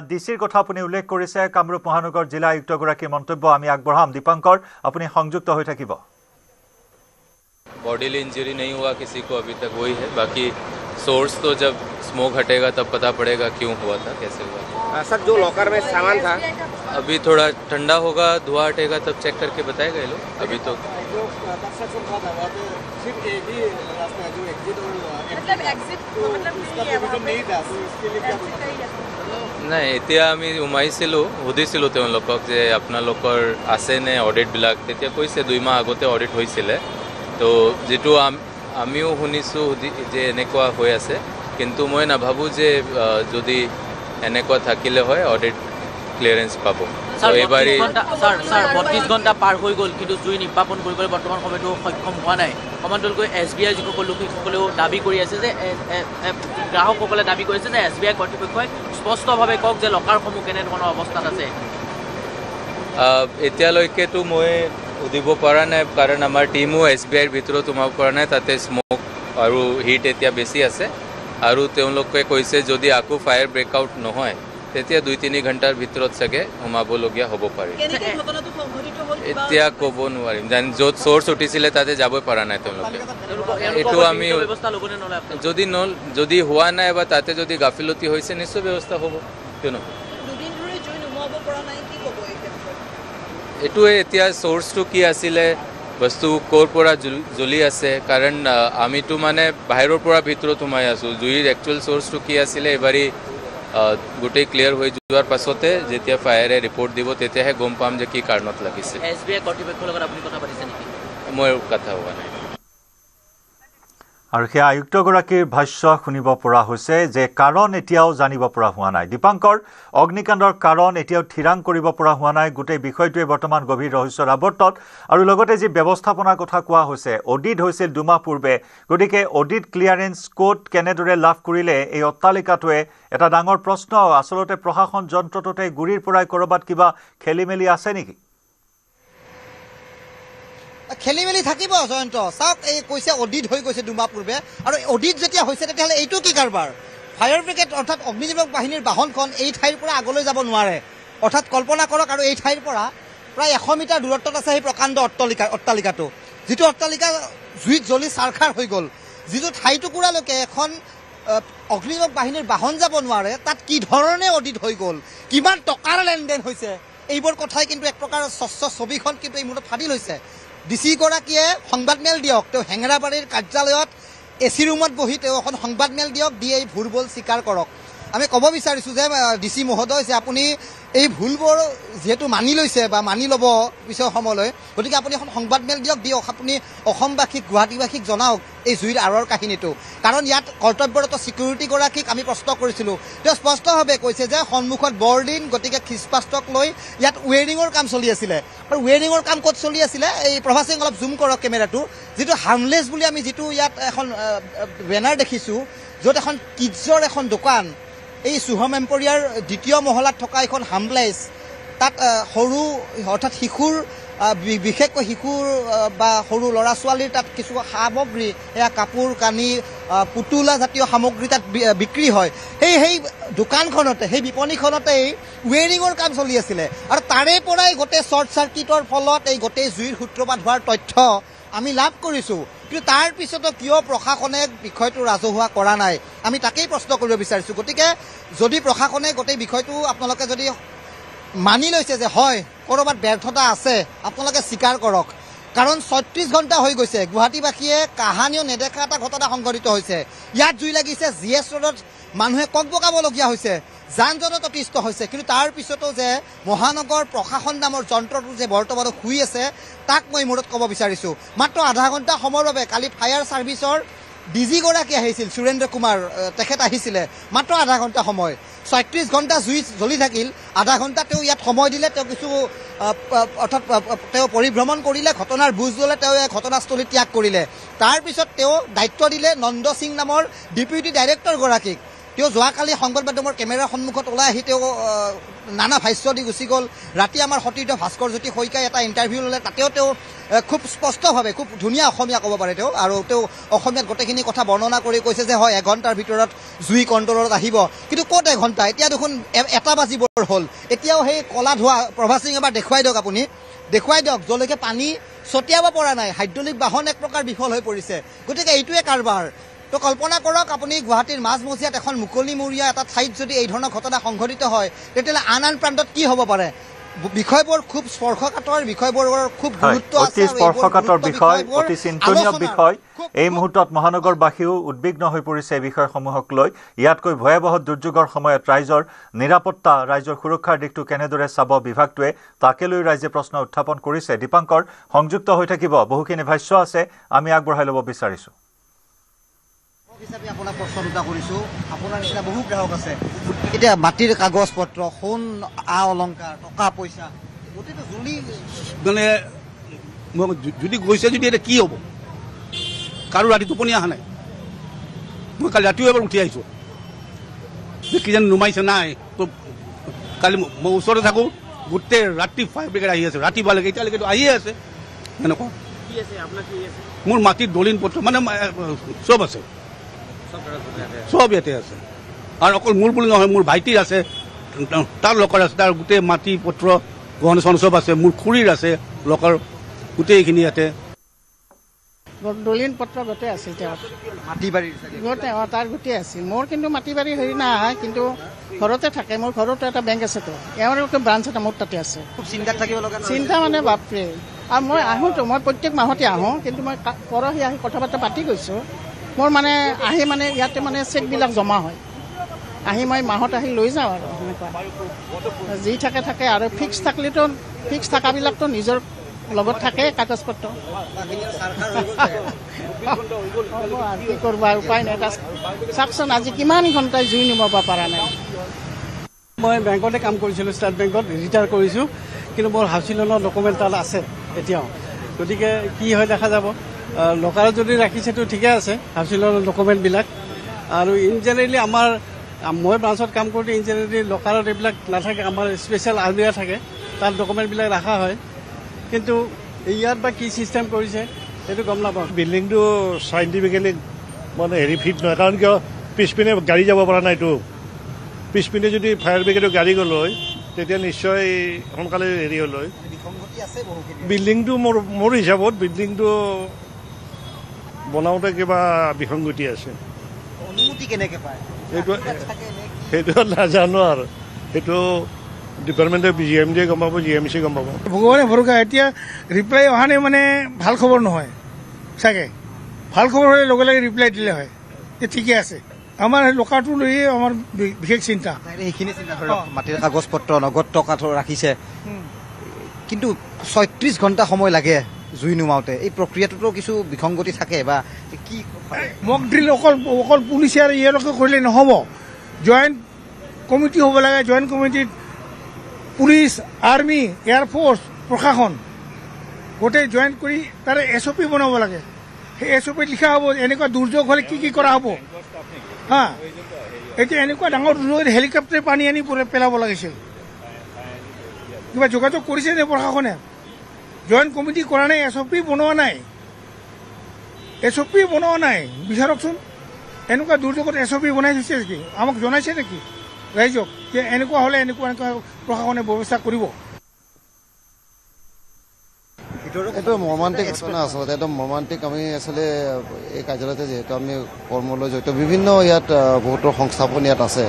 ডিচিৰ কথা আপুনি উল্লেখ কৰিছে কামৰূপ মহানগৰ জিলা আয়ুক্তগৰাকীৰ মন্তব্য আমি আগবঢ়াম দীপাংকৰ আপুনি সংযুক্ত হৈ থাকিব बॉडी इंजरी नहीं हुआ किसी को अभी तक वही है बाकी सोर्स तो जब स्मोक हटेगा तब पता पड़ेगा क्यों हुआ था कैसे हुआ सर जो लॉकर में सामान था अभी थोड़ा ठंडा होगा धुआं हटेगा तब चेक करके बताएगा ये लोग अभी तो নাই এতিয়া আমি সোমাইছিলোঁ সুধিছিলোঁ তেওঁলোকক যে আপোনালোকৰ আছেনে অডিটবিলাক তেতিয়া কৈছে 2 মাহ আগতে অডিট হৈছিলে তো যেটো আমিও শুনিছোঁ যে এনেকুৱা হৈ আছে কিন্তু মই নাভাবোঁ যে যদি এনেকুৱা থাকিলে হয় অডিট ক্লিয়াৰেন্স পাব স্যাৰ এবাৰে স্যাৰ 32 ঘন্টা পাৰ হৈ গল কিন্তু জুই নিপাপন কৰিবলৈ বৰ্তমান সময়টো সক্ষম হোৱা নাই সমান্তৰালকৈ SBI যিসকল লোকসকলেও দাবী কৰি আছে যে গ্ৰাহকসকলে দাবী কৰিছে যে SBI কৰ্তৃপক্ষই স্পষ্টভাৱে কওক যে লকাৰসমূহ কেনে ধৰণৰ অৱস্থাত আছে এতিয়ালৈকেতো মই উদিব পৰা নাই কাৰণ আমাৰ টিমো SBI ৰ ভিতৰত সোমাব পৰা নাই তাতে স্মোক আৰু হিট এতিয়া বেছি আছে আৰু তেওঁলোকে কৈছে যদি আকৌ ফায়াৰ ব্ৰেকআউট নহয় তেতিয়া 2-3 ঘণ্টাৰ ভিতৰত চাগে সোমাবলগীয়া হ'ব পাৰে এতিয়া ক'ব নোৱাৰিম যেন য'ত চ'ৰ্চ উঠিছিলে তাতে যাবই পৰা নাই তেওঁলোকে এইটো আমি যদি হোৱা নাই বা তাতে যদি গাফিলতি হৈছে নিশ্চয় ব্যৱস্থা হ'ব কিয় নহয় এইটোৱে এতিয়া চ'ৰ্চটো কি আছিলে বস্তু ক'ৰ পৰা জ্বলি আছে কাৰণ আমিতো মানে বাহিৰৰ পৰা ভিতৰত সোমাই আছোঁ জুইৰ একচুৱেল চ'ৰ্চটো কি আছিলে এবাৰী গোটেই ক্লিয়াৰ হৈ যোৱাৰ পাছতে যেতিয়া ফায়াৰে ৰিপৰ্ট দিব তেতিয়াহে গম পাম যে কি কাৰণত লাগিছে SBI কৰ্তৃপক্ষৰ লগত আপুনি কথা পাতিছে নেকি মই কথা হোৱা নাই আৰু সেই আয়ুক্তগৰাকীৰ ভাষ্য শুনিব পৰা হৈছে যে কাৰণ এতিয়াও জানিব পৰা হোৱা নাই দীপাংকৰ অগ্নিকাণ্ডৰ কাৰণ এতিয়াও থিৰাং কৰিব পৰা হোৱা নাই গোটেই বিষয়টোৱে বৰ্তমান গভীৰ ৰহস্যৰ আৱৰ্তত আৰু লগতে যি ব্যৱস্থাপনাৰ কথা কোৱা হৈছে অডিট হৈছিল 2 মাহ পূৰ্বে গতিকে অডিট ক্লিয়াৰেন্স কোড কেনেদৰে লাভ কৰিলে এই অট্টালিকাটোৱে এটা ডাঙৰ প্ৰশ্ন আচলতে প্ৰশাসন যন্ত্ৰটোতে গুৰিৰ পৰাই কৰবাত কিবা খেলিমেলি আছে নেকি খেলিমেলি থাকিব জয়ন্ত চাওক এই কৈছে অডিট হৈ গৈছে 2 মাহ পূৰ্বে আৰু অডিট যেতিয়া হৈছে তেতিয়াহ'লে এইটো কি কাৰবাৰ ফায়াৰ ব্ৰিগেড অৰ্থাৎ অগ্নিনিৰ্বাপক বাহিনীৰ বাহনখন এই ঠাইৰ পৰা আগলৈ যাব নোৱাৰে অৰ্থাৎ কল্পনা কৰক আৰু এই ঠাইৰ পৰা প্ৰায় 100 মিটাৰ দূৰত্বত আছে সেই প্ৰকাণ্ড অট্টালিকাটো, যিটো অট্টালিকা জুইত জ্বলি চাৰখাৰ হৈ গ'ল, যিটো ঠাইটুকুৰালৈকে এখন অগ্নিশমন বাহিনীৰ বাহন যাব নোৱাৰে, তাত কি ধৰণে অডিট হৈ গ'ল, কিমান টকাৰ লেনদেন হৈছে, এইবোৰ কথাই কিন্তু এক প্ৰকাৰ স্বচ্ছ ছবিখন কিন্তু এই মুহূৰ্তত ফাদিল হৈছে। DC গৰাকীয়ে সংবাদমেল দিয়ক, তেওঁ হেঙেৰাবাৰীৰ কাৰ্যালয়ত AC ৰুমত বহি তেওঁ এখন সংবাদমেল দিয়ক, দি এই ভুলবোৰ স্বীকাৰ কৰক। আমি ক'ব বিচাৰিছোঁ যে DC মহোদয় যে আপুনি এই ভুলবোৰ যিহেতু মানি লৈছে বা মানি ল'ব পিছৰ সময়লৈ, গতিকে আপুনি এখন সংবাদমেল দিয়ক, আপুনি অসমবাসীক গুৱাহাটীবাসীক জনাওক এই জুইৰ আঁৰৰ কাহিনীটো। কাৰণ ইয়াত কৰ্তব্যৰত ছিকিউৰিটিগৰাকীক আমি প্ৰশ্ন কৰিছিলোঁ, তেওঁ স্পষ্টভাৱে কৈছে যে সন্মুখত বৰদিন, গতিকে খ্ৰীষ্টমাছক লৈ ইয়াত ৱেৰিঙৰ কাম চলি আছিলে। আৰু ৱেৰিঙৰ কাম ক'ত চলি আছিলে, এই প্ৰভা সিং অলপ জুম কৰক কেমেৰাটো, যিটো হাৰ্মলেছ বুলি আমি যিটো ইয়াত এখন বেনাৰ দেখিছোঁ, য'ত এখন কিডছৰ এখন দোকান, এই শুভম এম্পৰিয়াৰ 2য় মহলাত থকা এখন হাৰ্মলেছ, তাত সৰু অৰ্থাৎ শিশুৰ বিশেষকৈ শিশুৰ বা সৰু ল'ৰা ছোৱালীৰ তাত কিছু সামগ্ৰী, এয়া কাপোৰ কানি পুতলা জাতীয় সামগ্ৰী তাত বিক্ৰী হয়। সেই দোকানখনতে, সেই বিপণীখনতেই ৱেৰিঙৰ কাম চলি আছিলে। আৰু তাৰে পৰাই গোটেই শ্বৰ্ট চাৰ্কিটৰ ফলত এই গোটেই জুইৰ সূত্ৰপাত হোৱাৰ তথ্য আমি লাভ কৰিছোঁ। কিন্তু তাৰ পিছতো কিয় প্ৰশাসনে বিষয়টো ৰাজহুৱা কৰা নাই, আমি তাকেই প্ৰশ্ন কৰিব বিচাৰিছোঁ। গতিকে যদি প্ৰশাসনে গোটেই বিষয়টো আপোনালোকে যদি মানি লৈছে যে হয় ক'ৰবাত ব্যৰ্থতা আছে, আপোনালোকে স্বীকাৰ কৰক। কাৰণ 36 ঘণ্টা হৈ গৈছে, গুৱাহাটীবাসীয়ে কাহানিও নেদেখা এটা ঘটনা সংঘটিত হৈছে। ইয়াত জুই লাগিছে, GS ৰোডত মানুহে ককবকাবলগীয়া হৈছে, যান জঁট অতিষ্ঠ হৈছে। কিন্তু তাৰ পিছতো যে মহানগৰ প্ৰশাসন নামৰ যন্ত্ৰটো যে বৰ্তমানো শুই আছে, তাক মই মূৰত ক'ব বিচাৰিছোঁ। মাত্ৰ আধা ঘণ্টা সময়ৰ বাবে কালি ফায়াৰ ছাৰ্ভিচৰ DG গৰাকী আহিছিল, সুৰেন্দ্ৰ কুমাৰ, তেখেত আহিছিলে, মাত্ৰ আধা ঘণ্টা সময়। 36 ঘণ্টা জুই জ্বলি থাকিল, আধা ঘণ্টা তেওঁ ইয়াত সময় দিলে, তেওঁ কিছু অৰ্থাৎ তেওঁ পৰিভ্ৰমণ কৰিলে, ঘটনাৰ বুজ ল'লে, তেওঁ ঘটনাস্থলী ত্যাগ কৰিলে। তাৰপিছত তেওঁ দায়িত্ব দিলে নন্দ সিং নামৰ ডেপুটি ডাইৰেক্টৰ গৰাকীক। তেওঁ যোৱাকালি সংবাদ মাধ্যমৰ কেমেৰাৰ সন্মুখত ওলাই আহি তেওঁ নানা ভাষ্য দি গুচি গ'ল। ৰাতি আমাৰ সতীৰ্থ ভাস্কৰ জ্যোতি শইকীয়াই এটা ইণ্টাৰভিউ ল'লে, তাতেও তেওঁ খুব স্পষ্টভাৱে, খুব ধুনীয়া অসমীয়া ক'ব পাৰে তেওঁ, আৰু তেওঁ অসমীয়াত গোটেইখিনি কথা বৰ্ণনা কৰি কৈছে যে হয় 1 ঘণ্টাৰ ভিতৰত জুই কণ্ট্ৰলত আহিব। কিন্তু ক'ত 1 ঘণ্টা, এতিয়া দেখোন 1 বাজিবৰ হ'ল, এতিয়াও সেই ক'লা ধোঁৱা। প্ৰভা সিং এবাৰ দেখুৱাই দিয়ক, আপুনি দেখুৱাই দিয়ক, য'লৈকে পানী ছটিয়াব পৰা নাই, হাইড্ৰলিক বাহন এক প্ৰকাৰ বিফল হৈ পৰিছে। গতিকে এইটোৱে কাৰবাৰ। তো কল্পনা কৰক আপুনি, গুৱাহাটীৰ মাজমজিয়াত এখন মুকলিমূৰীয়া এটা ঠাইত যদি এই ধৰণৰ ঘটনা সংঘটিত হয়, তেতিয়াহ'লে আন প্ৰান্তত কি হ'ব পাৰে। বিষয়বোৰ খুব স্পৰ্শকাতৰ, বিষয়বোৰ খুব গুৰুত্ব আছে, অতি স্পৰ্শকাতৰ বিষয়, অতি চিন্তনীয় বিষয়। এই মুহূৰ্তত মহানগৰবাসীও উদ্বিগ্ন হৈ পৰিছে এই বিষয়সমূহক লৈ। ইয়াতকৈ ভয়াৱহ দুৰ্যোগৰ সময়ত ৰাইজৰ নিৰাপত্তা, ৰাইজৰ সুৰক্ষাৰ দিশটো কেনেদৰে চাব বিভাগটোৱে, তাকে লৈ ৰাইজে প্ৰশ্ন উত্থাপন কৰিছে। দীপাংকৰ সংযুক্ত হৈ থাকিব, বহুখিনি ভাষ্য আছে, আমি আগবঢ়াই ল'ব বিচাৰিছোঁ। হিচাপে আপোনাক প্ৰশ্ন দুটা কৰিছোঁ, আপোনাৰ নিচিনা বহু গ্ৰাহক আছে, এতিয়া মাটিৰ কাগজ পত্ৰ, সোণ অলংকাৰ, টকা পইচা গোটেইটো জ্বলি মানে যদি গৈছে, যদি এতিয়া কি হ'ব, কাৰো ৰাতি টোপনি অহা নাই। মই কালি ৰাতিও এবাৰ উঠি আহিছোঁ, কিজানি নুমাইছে নাই। তো কালি মই ওচৰতে থাকোঁ, গোটেই ৰাতি ফায়াৰ ব্ৰিগেড আহি আছে, ৰাতিপুৱালৈকে, এতিয়ালৈকেতো আহিয়ে আছে। এনেকুৱা মোৰ মাটিৰ দলিল পত্ৰ মানে চব আছে, চব ইয়াতে আছে। আৰু অকল মোৰ বুলি নহয়, মোৰ ভাইটিৰ আছে, তাৰ লকাৰ আছে, তাৰ গোটেই মাটি পত্ৰ গহনা চহনা চব আছে, মোৰ খুৰীৰ আছে লকাৰ, গোটেইখিনি ইয়াতে দলিল পত্ৰ গোটেই আছিল তেওঁৰ, মাটি বাৰীৰ গোটেই তাৰ গোটেই আছিল। মোৰ কিন্তু মাটি বাৰী হেৰি নাই, কিন্তু ঘৰতে থাকে, মোৰ ঘৰতো এটা বেংক আছেতো, এওঁৰ ব্ৰাঞ্চ এটা মোৰ তাতে আছে। খুব চিন্তাত থাকিব লগা, চিন্তা মানে বাপৰে। আৰু মই আহোঁতো, মই প্ৰত্যেক মাহতে আহোঁ, কিন্তু মই পৰহি আহি কথা বাৰ্তা পাতি গৈছোঁ। মোৰ মানে আহি মানে ইয়াতে মানে চেকবিলাক জমা হয়, আহি মই মাহত আহি লৈ যাওঁ আৰু সেনেকুৱা। যি থাকে থাকে, আৰু ফিক্স থাকিলেতো ফিক্স থকাবিলাকতো নিজৰ লগত থাকে কাগজ পত্ৰ। হ'ব আৰু কি কৰিব, আৰু উপায় নাই। চাওকচোন আজি কিমান ঘণ্টাই জুই নিব পৰা নাই। মই বেংকতে কাম কৰিছিলোঁ, ষ্টেট বেংকত, ৰিটায়াৰ কৰিছোঁ, কিন্তু মোৰ হাউচিং লোনৰ ডকুমেণ্ট তাত আছে এতিয়াও। গতিকে কি হয় দেখা যাব। লকাৰত যদি ৰাখিছেতো ঠিকে আছে হাউচিং লোনৰ ডকুমেণ্টবিলাক। আৰু ইন জেনেৰেলি আমাৰ, মই ব্ৰাঞ্চত কাম কৰোঁতে ইন জেনেৰেলি লকাৰত এইবিলাক নাথাকে, আমাৰ স্পেচিয়েল আলমিৰা থাকে, তাত ডকুমেণ্টবিলাক ৰখা হয়। কিন্তু ইয়াত বা কি ছিষ্টেম কৰিছে সেইটো গম নাপাওঁ। বিল্ডিংটো চাইণ্টিফিকেলি মানে ফিট নহয়, কাৰণ কিয় পিছপিনে গাড়ী যাব পৰা নাইতো। পিছপিনে যদি ফায়াৰ ব্ৰিগেডৰ গাড়ী গ'ল হয়, তেতিয়া নিশ্চয় সোনকালে হেৰি হ'ল হয়। বিল্ডিংটো মোৰ হিচাপত বিল্ডিংটো বনাওঁতে কিবা বিসংগতি আছে। অনুমতি কেনেকৈ পায় সেইটো নাজানো আৰু সেইটো ডিপাৰ্টমেণ্টে GMDয়ে গম পাব, GMC গম পাব। ভগৱানে ভৰসা। এতিয়া ৰিপ্লাই অহা নাই মানে ভাল খবৰ নহয় চাগে। ভাল খবৰ হ'লে লগে লগে ৰিপ্লাই দিলে হয় যে ঠিকে আছে। আমাৰ লকাৰটো লৈয়ে আমাৰ বিশেষ চিন্তা। সেইখিনি চিন্তা ধৰক মাটিৰ কাগজ পত্ৰ নগদ টকা ৰাখিছে, কিন্তু 36 ঘণ্টা সময় লাগে জুই নুমাওঁতে। এই প্ৰক্ৰিয়াটোতো কিছু বিসংগতি থাকে বা কি মক ড্ৰিল অকল পুলিচে আৰু ইয়ালোকে কৰিলে নহ'ব। জইণ্ট কমিটি হ'ব লাগে। জইণ্ট কমিটিত পুলিচ, আৰ্মি, এয়াৰফ'ৰ্চ, প্ৰশাসন গোটেই জইণ্ট কৰি তাৰে SOP বনাব লাগে। সেই SOPত লিখা হ'ব এনেকুৱা দুৰ্যোগ হ'লে কি কৰা হ'ব। হা, এতিয়া এনেকুৱা ডাঙৰ দুৰ্যোগত হেলিকপ্টাৰে পানী আনি পেলাব লাগিছিল। কিবা যোগাযোগ কৰিছে নে প্ৰশাসনে? জইণ্ট কমিটি কৰা নাই, SOP বনোৱা নাই। SOP বনোৱা নাই, বিচাৰকচোন। এনেকুৱা দুৰ্যোগত SOP বনাই থৈছে নেকি? আমাক জনাইছে নেকি ৰাইজক যে এনেকুৱা হ'লে এনেকুৱা প্ৰশাসনে ব্যৱস্থা কৰিব? এইটো মৰ্মান্তিক ঘটনা আচলতে। একদম মৰ্মান্তিক। আমি আচলতে এই কাৰ্যালয়তে যিহেতু আমি কৰ্মলৈ জড়িত, বিভিন্ন ইয়াত বহুতো সংস্থাপন ইয়াত আছে,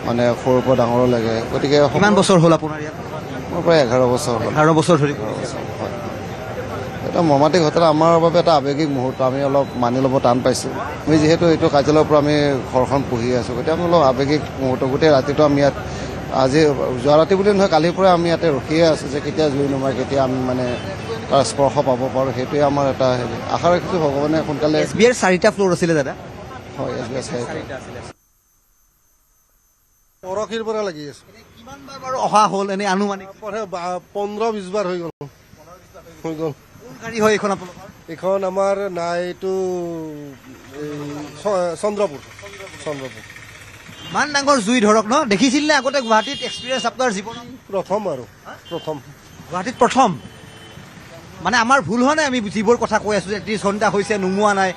মানে সৰুৰ পৰা ডাঙৰলৈকে। গতিকে কিমান বছৰ হ'ল আপোনাৰ ইয়াত? মোৰ প্ৰায় 11 বছৰ হ'ল। 11 বছৰ ধৰি। হয়, এটা মৰ্মান্তিক ঘটনা। আমাৰ বাবে এটা আৱেগিক মুহূৰ্ত। আমি অলপ মানি ল'ব টান পাইছোঁ। আমি যিহেতু এইটো কাৰ্যালয়ৰ পৰা আমি ঘৰখন পুহি আছোঁ, গতিকে আমি অলপ আৱেগিক মুহূৰ্ত। গোটেই ৰাতিটো আমি ইয়াত, আজি যোৱা ৰাতি বুলি নহয় কালিৰ পৰা আমি ইয়াতে ৰখিয়ে আছোঁ যে কেতিয়া জুই নুমায়, কেতিয়া আমি মানে তাৰ স্পৰ্শ পাব পাৰোঁ। সেইটোৱে আমাৰ এটা হেৰি। আশা ৰাখিছোঁ ভগৱানে সোনকালে। SBIৰ 4টা ফ্ল'ৰ আছিলে দাদা? হয়, SBI 4টা আছিলে। পৰহিৰ পৰা লাগি আছে। কিমানবাৰ বাৰু অহা হ'ল এনে আনুমানিক? 15-20 বাৰ হৈ গ'ল। কোন গাড়ী হয় এইখন আপোনালোকৰ? এইখন আমাৰ নাই, এইটো চন্দ্ৰপুৰ। ইমান ডাঙৰ জুই ধৰক ন? দেখিছিল নে আগতে গুৱাহাটীত এক্সপিৰিয়েঞ্চ আপোনাৰ জীৱনত? প্ৰথম আৰু প্ৰথম গুৱাহাটীত প্ৰথম। মানে আমাৰ ভুল হোৱা নাই, আমি যিবোৰ কথা কৈ আছোঁ যে 30 ঘণ্টা হৈছে নুমুৱা নাই।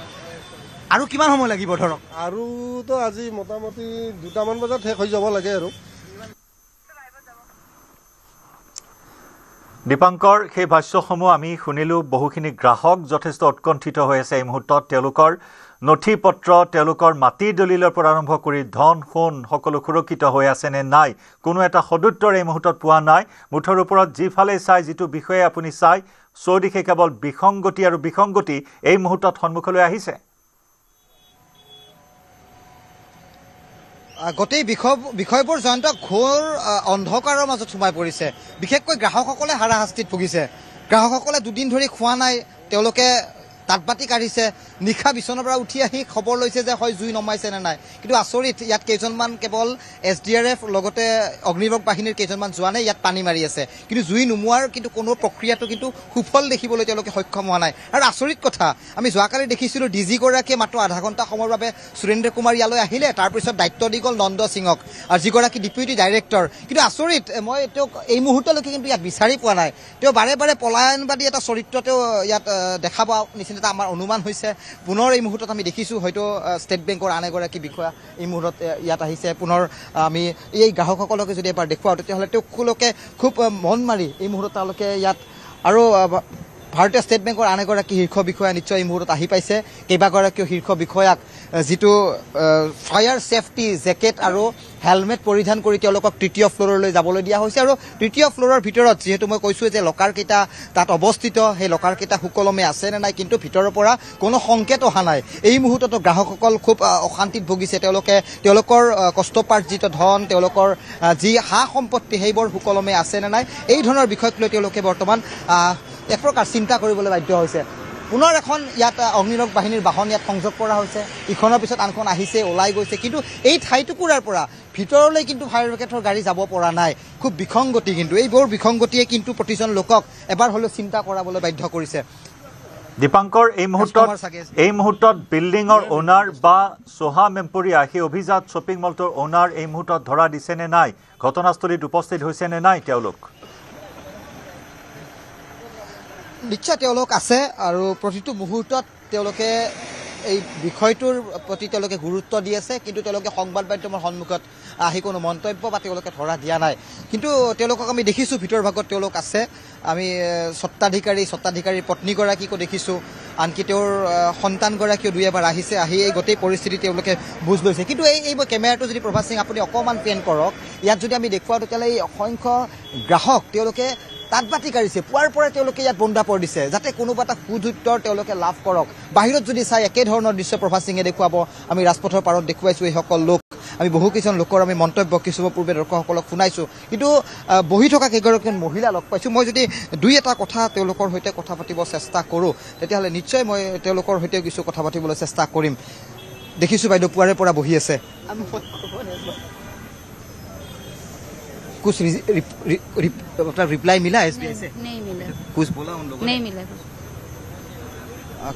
আৰু কিমান সময় লাগিব ধৰক? আৰুতো আজি মোটামুটি 2টামান বজাত শেষ হৈ যাব লাগে আৰু। দীপাংকৰ, সেই ভাষ্যসমূহ আমি শুনিলোঁ। বহুখিনি গ্ৰাহক যথেষ্ট উৎকণ্ঠিত হৈ আছে এই মুহূৰ্তত। তেওঁলোকৰ নথি পত্ৰ, তেওঁলোকৰ মাটিৰ দলিলৰ পৰা আৰম্ভ কৰি ধন সোণ সকলো সুৰক্ষিত হৈ আছে নে নাই, কোনো এটা সদুত্তৰ এই মুহূৰ্তত পোৱা নাই। মুঠৰ ওপৰত যিফালে চাই, যিটো বিষয়ে আপুনি চাই, চৌদিশে কেৱল বিসংগতি আৰু বিসংগতি এই মুহূৰ্তত সন্মুখলৈ আহিছে। গোটেই বিষয়বোৰ জয়ন্ত ঘোৰ অন্ধকাৰৰ মাজত সোমাই পৰিছে। বিশেষকৈ গ্ৰাহকসকলে হাৰাশাস্তিত ভুগিছে। গ্ৰাহকসকলে 2 দিন ধৰি খোৱা নাই, তেওঁলোকে তাঁত বাতি কাঢ়িছে। নিশা বিচনাৰ পৰা উঠি আহি খবৰ লৈছে যে হয় জুই নমাইছে নে নাই। কিন্তু আচৰিত, ইয়াত কেইজনমান কেৱল SDRF লগতে অগ্নিনিৰ্বাপক বাহিনীৰ কেইজনমান জোৱানে ইয়াত পানী মাৰি আছে। কিন্তু জুই নুমুৱাৰ কিন্তু কোনো প্ৰক্ৰিয়াটো কিন্তু সুফল দেখিবলৈ তেওঁলোকে সক্ষম হোৱা নাই। আৰু আচৰিত কথা, আমি যোৱাকালি দেখিছিলোঁ DG-গৰাকীয়ে মাত্ৰ আধা ঘণ্টা সময়ৰ বাবে সুৰেন্দ্ৰ কুমাৰ ইয়ালৈ আহিলে, তাৰপিছত দায়িত্ব দি গ'ল নন্দ সিঙক, আৰু যিগৰাকী ডেপুটি ডাইৰেক্টৰ। কিন্তু আচৰিত, মই তেওঁক এই মুহূৰ্তলৈকে কিন্তু ইয়াত বিচাৰি পোৱা নাই। তেওঁ বাৰে বাৰে পলায়নবাদী এটা চৰিত্ৰ তেওঁ ইয়াত দেখা পোৱা নিচিনা এটা আমাৰ অনুমান হৈছে। পুনৰ এই মুহূৰ্তত আমি দেখিছোঁ হয়তো ষ্টেট বেংকৰ আন এগৰাকী বিষয়া এই মুহূৰ্তত ইয়াত আহিছে। পুনৰ আমি এই গ্ৰাহকসকলকে যদি এবাৰ দেখুৱাওঁ, তেতিয়াহ'লে তেওঁলোকে খুব মন মাৰি এই মুহূৰ্তত তেওঁলোকে ইয়াত, আৰু ভাৰতীয় ষ্টেট বেংকৰ আন এগৰাকী শীৰ্ষ বিষয়া নিশ্চয় এই মুহূৰ্তত আহি পাইছে। কেইবাগৰাকীও শীৰ্ষ বিষয়াক যিটো ফায়াৰ ছেফটি জেকেট আৰু হেলমেট পৰিধান কৰি তেওঁলোকক 3য় ফ্ল'ৰলৈ যাবলৈ দিয়া হৈছে। আৰু 3য় ফ্ল'ৰৰ ভিতৰত যিহেতু মই কৈছোঁ যে লকাৰকেইটা তাত অৱস্থিত, সেই লকাৰকেইটা সুকলমে আছে নে নাই, কিন্তু ভিতৰৰ পৰা কোনো সংকেত অহা নাই। এই মুহূৰ্ততো গ্ৰাহকসকল খুব অশান্তিত ভুগিছে। তেওঁলোকৰ কষ্টপাৰ্জিত ধন, তেওঁলোকৰ যি সা সম্পত্তি, সেইবোৰ সুকলমে আছে নে নাই, এই ধৰণৰ বিষয়ক লৈ তেওঁলোকে বৰ্তমান এক প্ৰকাৰ চিন্তা কৰিবলৈ বাধ্য হৈছে। পুনৰ এখন ইয়াত অগ্নিনিৰ্বাপক বাহিনীৰ বাহন ইয়াত সংযোগ কৰা হৈছে। ইখনৰ পিছত আনখন আহিছে, ওলাই গৈছে, কিন্তু এই ঠাইটুকুৰাৰ পৰা ভিতৰলৈ কিন্তু ফায়াৰ ব্ৰিগেডৰ গাড়ী যাব পৰা নাই। খুব বিসংগতি, কিন্তু এইবোৰ বিসংগতিয়ে কিন্তু প্ৰতিজন লোকক এবাৰ হ'লেও চিন্তা কৰাবলৈ বাধ্য কৰিছে। দীপাংকৰ, এই মুহূৰ্তত বিল্ডিঙৰ অ'নাৰ বা সোহা মেম্পৰীয়া, সেই অভিজাত শ্বপিং মলটোৰ অ'নাৰ এই মুহূৰ্তত ধৰা দিছে নে নাই, ঘটনাস্থলীত উপস্থিত হৈছে নে নাই তেওঁলোক? নিশ্চয় তেওঁলোক আছে, আৰু প্ৰতিটো মুহূৰ্তত তেওঁলোকে এই বিষয়টোৰ প্ৰতি তেওঁলোকে গুৰুত্ব দি আছে। কিন্তু তেওঁলোকে সংবাদ মাধ্যমৰ সন্মুখত আহি কোনো মন্তব্য বা তেওঁলোকে ধৰা দিয়া নাই কিন্তু তেওঁলোকক আমি দেখিছোঁ ভিতৰ ভাগত তেওঁলোক আছে আমি স্বত্বাধিকাৰীৰ পত্নীগৰাকীকো দেখিছোঁ আনকি তেওঁৰ সন্তানগৰাকীও দুই এবাৰ আহিছে আহি এই গোটেই পৰিস্থিতি তেওঁলোকে বুজ লৈছে কিন্তু এই কেমেৰাটো যদি প্ৰভাত সিং আপুনি অকণমান পেন কৰক ইয়াত যদি আমি দেখুৱাওঁ তেতিয়াহ'লে এই অসংখ্য গ্ৰাহক তেওঁলোকে তাঁতবাতি কাঢ়িছে পুৱাৰ পৰাই তেওঁলোকে ইয়াত বন্ধাপৰ দিছে যাতে কোনোবা এটা সুযোত্তৰ তেওঁলোকে লাভ কৰক বাহিৰত যদি চাই একেধৰণৰ দৃশ্য প্ৰভাত সিঙে দেখুৱাব আমি ৰাজপথৰ পাৰত দেখুৱাইছোঁ এইসকল লোক আমি বহু কিছুমান লোকৰ আমি মন্তব্য কিছুমান পূৰ্বে দৰ্শকসকলক শুনাইছোঁ কিন্তু বহি থকা কেইগৰাকী মহিলা লগ পাইছোঁ মই যদি দুই এটা কথা তেওঁলোকৰ সৈতে কথা পাতিব চেষ্টা কৰোঁ তেতিয়াহ'লে নিশ্চয় মই তেওঁলোকৰ সৈতে কিছু কথা পাতিবলৈ চেষ্টা কৰিম দেখিছোঁ বাইদেউ পুৱাৰে পৰা বহি আছে कुछ मतलब रिप्लाई मिला है एसबीआई से नहीं मिला कुछ बोला उन लोगों नहीं मिला